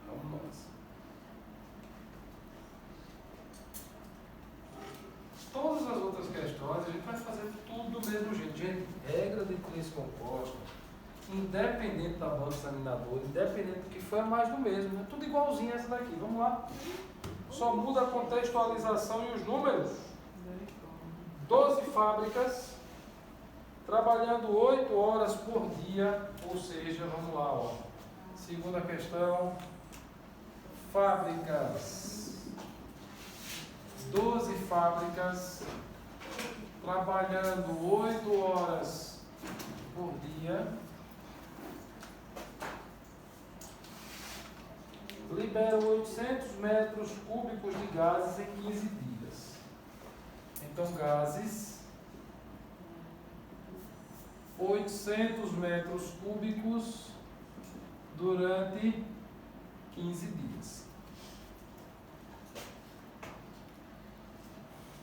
Vamos nós. Todas as outras questões a gente vai fazer tudo do mesmo jeito. Gente, regra de três compostas, independente da banca examinadora, independente do que for, é mais do mesmo. É tudo igualzinho essa daqui. Vamos lá. Só muda a contextualização e os números. 12 fábricas, trabalhando 8 horas por dia, ou seja, vamos lá, ó. Segunda questão, fábricas 12 fábricas, trabalhando 8 horas por dia, liberam 800 metros cúbicos de gases em 15 dias. Então, gases, 800 metros cúbicos durante 15 dias.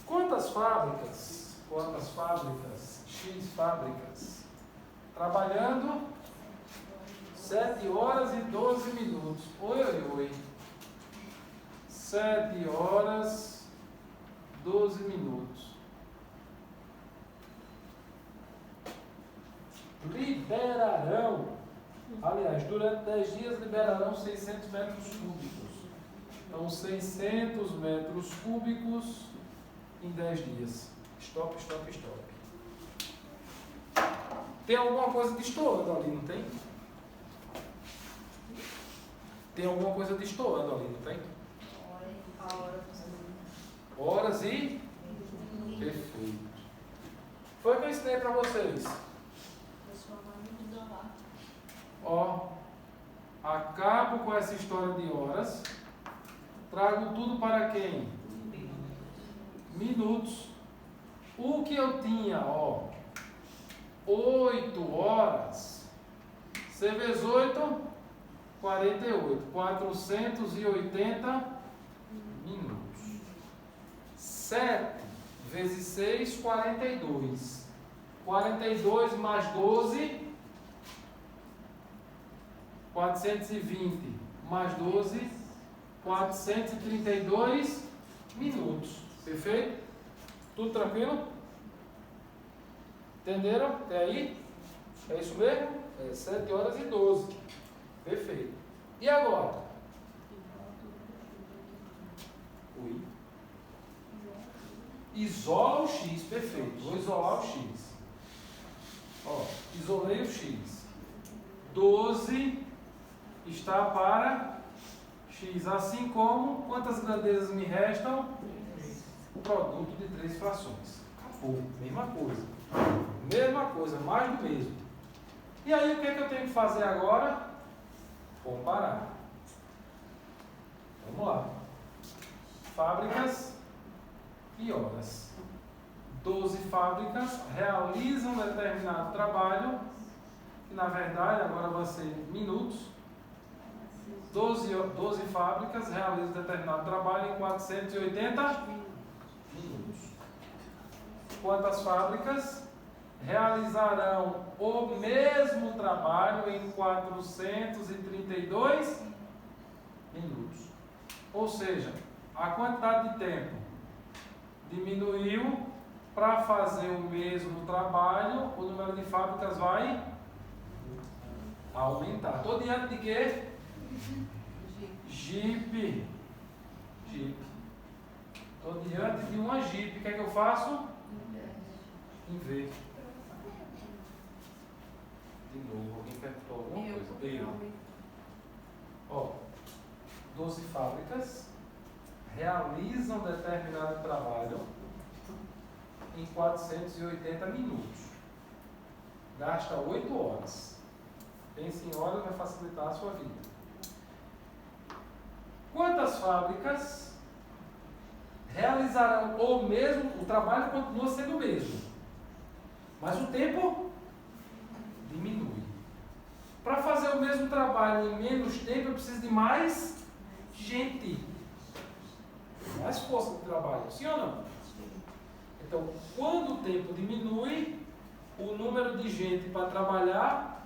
Quantas fábricas, X fábricas, trabalhando 7 horas e 12 minutos. Oi. 7 horas, 12 minutos. Liberarão, aliás, durante 10 dias liberarão 600 metros cúbicos. Então, 600 metros cúbicos em 10 dias. Stop. Tem alguma coisa destoando ali, não tem? Tem alguma coisa destoando ali, não tem? Horas e? Perfeito. Foi o que eu ensinei para vocês. Ó, acabo com essa história de horas. Trago tudo para quem? Minutos. O que eu tinha, 8 horas. C vezes 8, 48. 480 minutos. 7 vezes 6, 42. 42 mais 12, 420 mais 12, 432 minutos. Perfeito? Tudo tranquilo? Entenderam? Até aí? É isso mesmo? 7 horas e 12. Perfeito. E agora? Oi. Isola o X. Perfeito. Vou isolar o X. Isolei o X. 12 está para X. Assim como, quantas grandezas me restam? O produto de 3 frações. Acabou. Mesma coisa, mais do mesmo. E aí, o que é que eu tenho que fazer agora? Comparar. Vamos lá. Fábricas e horas. 12 fábricas realizam determinado trabalho, que na verdade agora vai ser minutos. 12 fábricas realizam determinado trabalho em 480 minutos. Quantas fábricas realizarão o mesmo trabalho em 432 minutos? Ou seja, a quantidade de tempo diminuiu. Para fazer o mesmo trabalho, o número de fábricas vai aumentar. Estou diante de quê? Jeep. Estou diante de uma Jeep. O que é que eu faço? Inverto. De novo, alguém perguntou alguma coisa? Eu. 12 fábricas realizam determinado trabalho em 480 minutos. Gasta 8 horas. Pense em horas, vai facilitar a sua vida. Quantas fábricas realizarão o mesmo? O trabalho continua sendo o mesmo, mas o tempo diminui. Para fazer o mesmo trabalho em menos tempo, eu preciso de mais gente, mais força de trabalho, sim ou não? Então, quando o tempo diminui, o número de gente para trabalhar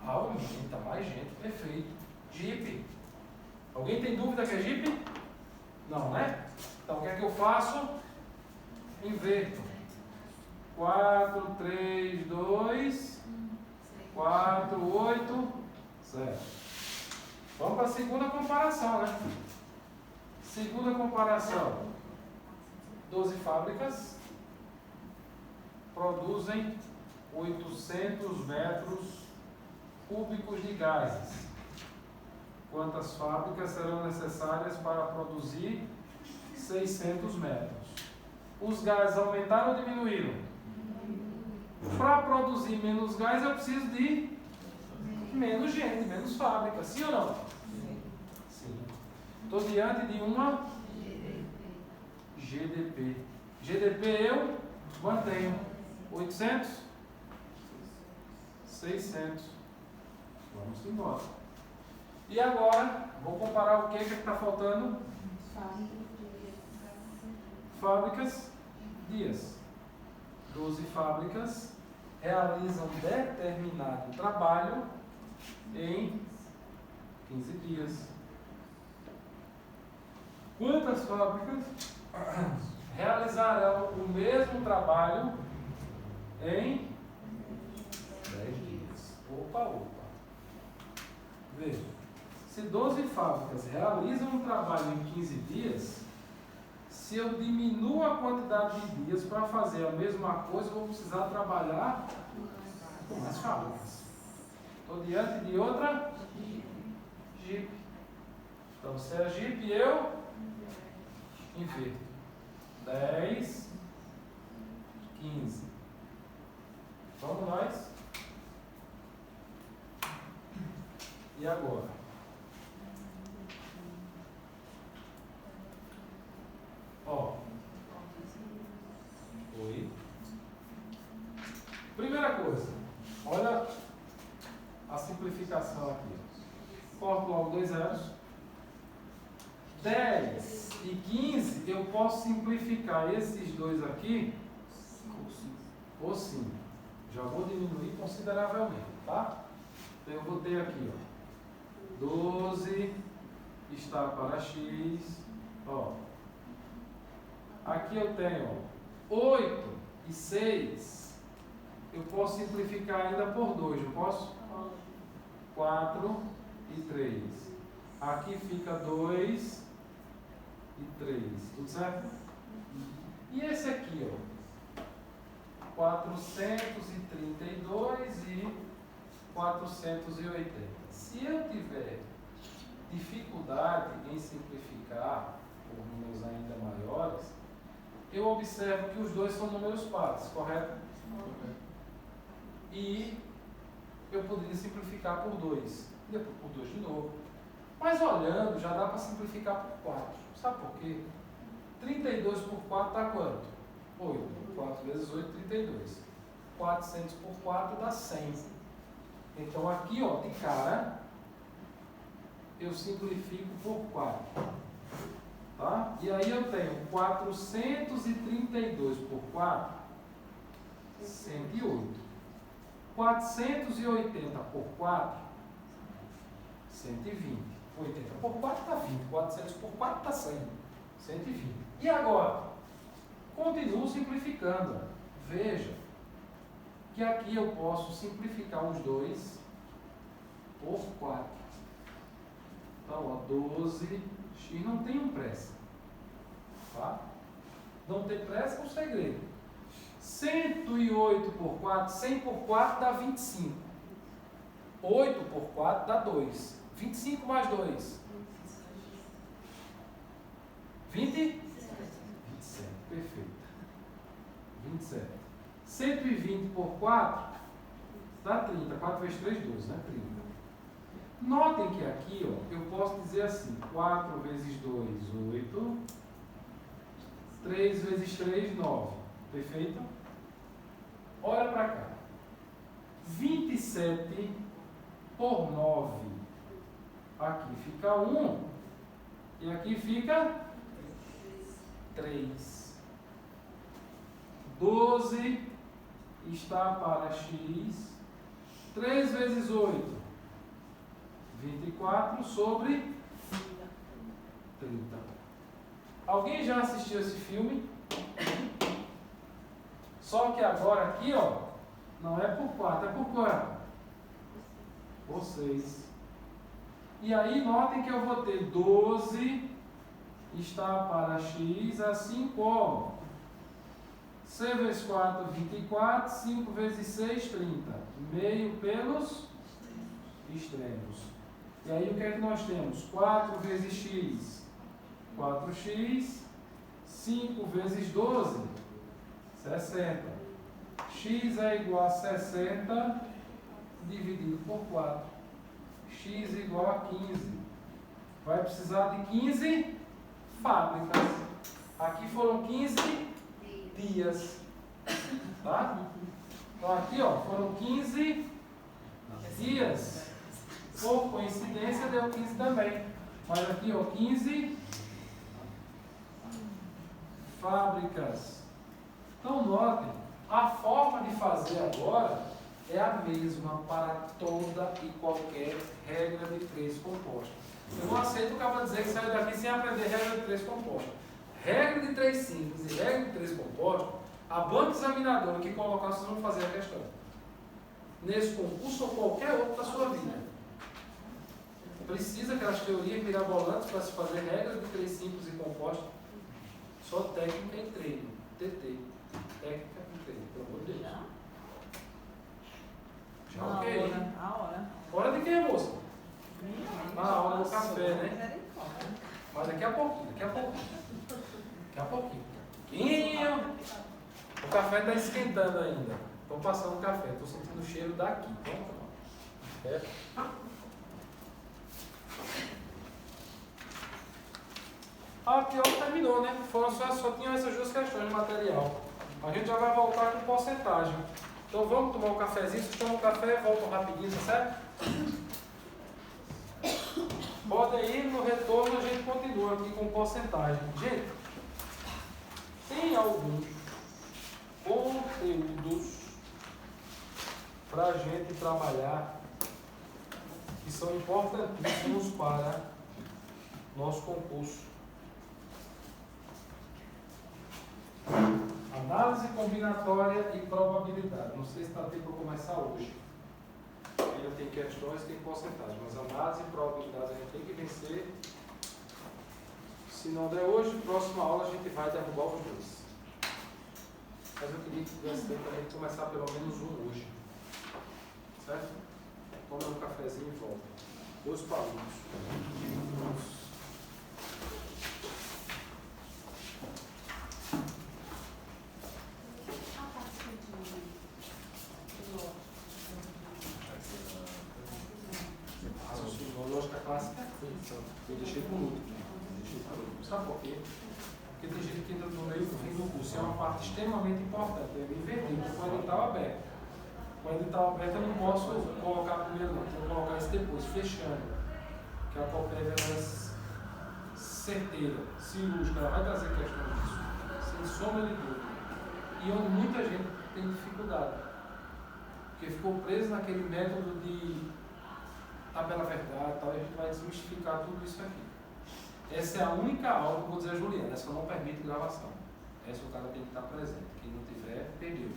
aumenta, mais gente, perfeito. Jeep. Alguém tem dúvida que é Jeep? Não, né? Então, o que é que eu faço? Inverto. 4, 3, 2, 4, 8, 0. Vamos para a segunda comparação, né? Segunda comparação. 12 fábricas produzem 800 metros cúbicos de gases. Quantas fábricas serão necessárias para produzir 600 metros. Os gases aumentaram ou diminuíram? Para produzir menos gás, eu preciso de menos gente, menos fábrica. Sim ou não? Sim. Estou diante de uma GDP. GDP eu mantenho 800, 600. Vamos embora. E agora, vou comparar o que está faltando? Fábricas, dias. 12 fábricas realizam determinado trabalho em 15 dias. Quantas fábricas realizarão o mesmo trabalho em 10 dias? Opa. Veja, se 12 fábricas realizam um trabalho em 15 dias, se eu diminuo a quantidade de dias para fazer a mesma coisa, eu vou precisar trabalhar com mais fábricas. Estou diante de outra Jeep. Então, se é Jeep, eu inverto. 10, 15. Vamos nós? E agora? Ó. Oi. Primeira coisa, olha a simplificação aqui. Corto logo 2 zeros. 10 e 15, eu posso simplificar esses dois aqui por 5. Já vou diminuir consideravelmente, tá? Então eu vou ter aqui, ó, 12 está para x, ó. Aqui eu tenho 8 e 6. Eu posso simplificar ainda por 2, não posso? 4 e 3. Aqui fica 2 e 3. Tudo certo? E esse aqui, ó. 432 e 480. Se eu tiver dificuldade em simplificar por números ainda maiores, eu observo que os dois são números pares, correto? E eu poderia simplificar por 2, depois por 2 de novo. Mas olhando, já dá para simplificar por 4. Sabe por quê? 32 por 4 dá quanto? 8. 4 vezes 8, 32. 400 por 4 dá 100. Então aqui, ó, de cara, eu simplifico por 4. Tá? E aí eu tenho 432 por 4, 108. 480 por 4, 120. 80 por 4 dá 20. 400 por 4 dá 100. 120. E agora? Continuo simplificando. Veja que aqui eu posso simplificar os dois por 4. Então, ó, 12x, não tenho pressa. Tá? Não ter pressa é um segredo. 108 por 4, 100 por 4 dá 25. 8 por 4 dá 2. 25 mais 2. 27. Perfeito. 27. 120 por 4 dá 30. 4 vezes 3, 12, né? 30. Notem que aqui, ó, eu posso dizer assim, 4 vezes 2, 8. 3 vezes 3, 9. Perfeito? Olha para cá. 27 por 9. Aqui fica 1. E aqui fica 3. 12 está para x. 3 vezes 8. 24 sobre 30. Alguém já assistiu esse filme? Só que agora aqui, ó, não é por 4, é por quanto? Por 6. E aí notem que eu vou ter 12 está para x, assim como 6 vezes 4, 24, 5 vezes 6, 30. Meio pelos extremos. E aí o que é que nós temos? 4 vezes x, 4x, 5 vezes 12, 60. X é igual a 60 dividido por 4. X igual a 15. Vai precisar de 15 fábricas. Aqui foram 15 dias. Tá? Então aqui ó, foram 15 dias. Por coincidência deu 15 também. Mas aqui ó, 15 fábricas. Então notem, a forma de fazer agora é a mesma para toda e qualquer regra de 3 compostos. Eu não aceito o cara dizer que saiu daqui sem aprender regra de 3 compostos. Regra de 3 simples e regra de 3 compostos, a banca examinadora que colocar, vocês vão fazer a questão. Nesse concurso ou qualquer outro da sua vida. Precisa aquelas teorias mirabolantes para se fazer regras de 3 simples e compostos. Só técnica e treino. TT. Técnica e treino, pelo amor de Deus. Já ok. A hora. Hora de quê, moça? A hora do café, né? Mas daqui a pouquinho. Pouquinho. O café está esquentando ainda. Estou passando o café. Estou sentindo o cheiro daqui. Vamos tomar. Aqui ó, terminou, né? Só tinham essas duas questões de material. A gente já vai voltar com porcentagem. Então vamos tomar um cafezinho. Vocês tomam um café, voltam rapidinho, tá certo? Podem ir, no retorno a gente continua aqui com porcentagem. Gente, tem alguns conteúdos para a gente trabalhar que são importantíssimos para nosso concurso. Análise combinatória e probabilidade. Não sei se está tempo para começar hoje. Ainda tem questões, tem porcentagem, mas análise e probabilidade a gente tem que vencer. Se não der hoje, próxima aula a gente vai derrubar os dois. Mas eu queria que tivesse tempo para a gente começar pelo menos um hoje. Certo? Toma um cafezinho e volta. 2 alunos. Lógica clássica, eu deixei por último. Sabe por quê? Porque tem gente que entra no meio do fim do curso. É uma parte extremamente importante. Eu inverti, com o edital aberto. Com o edital aberto eu não posso colocar primeiro, não. Vou colocar isso depois, fechando. Que a COPEV é certeira, cirúrgica, ela vai trazer questões disso. Sem sombra de dúvida. E onde muita gente tem dificuldade. Porque ficou preso naquele método de tabela verdade, tal, e a gente vai desmistificar tudo isso aqui. Essa é a única aula que eu vou dizer a Juliana, essa não permite gravação. Essa o cara tem que estar presente. Quem não tiver, perdeu.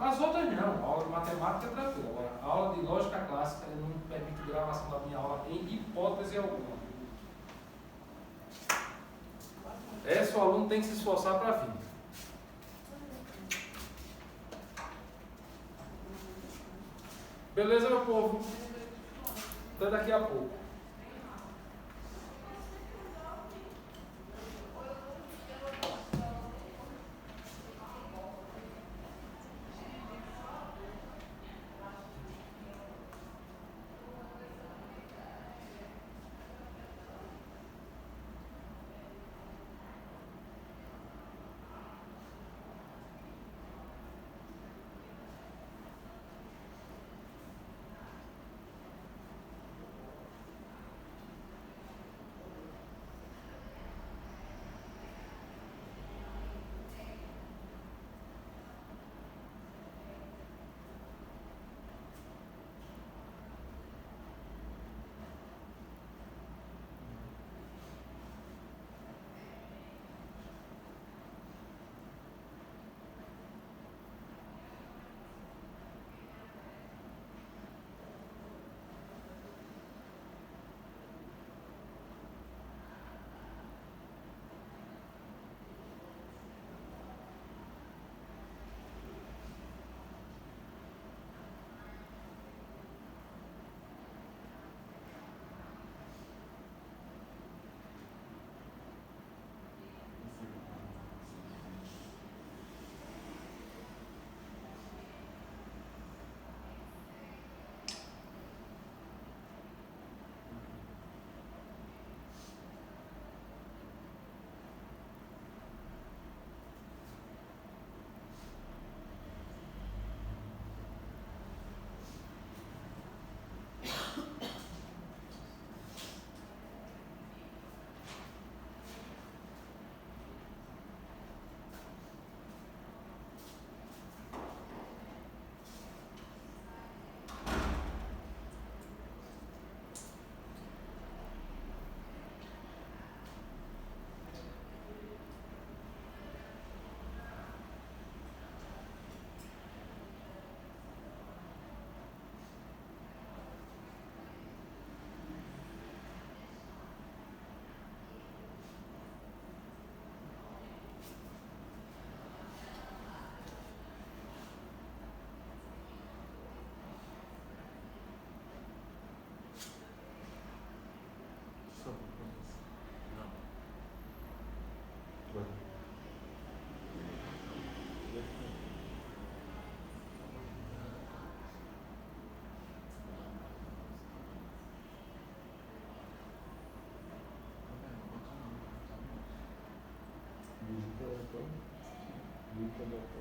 As outras não, a aula de matemática é tranquila. Agora, a aula de lógica clássica não permite gravação da minha aula em hipótese alguma. Essa o aluno tem que se esforçar para vir. Beleza, meu povo? Até daqui a pouco. Então,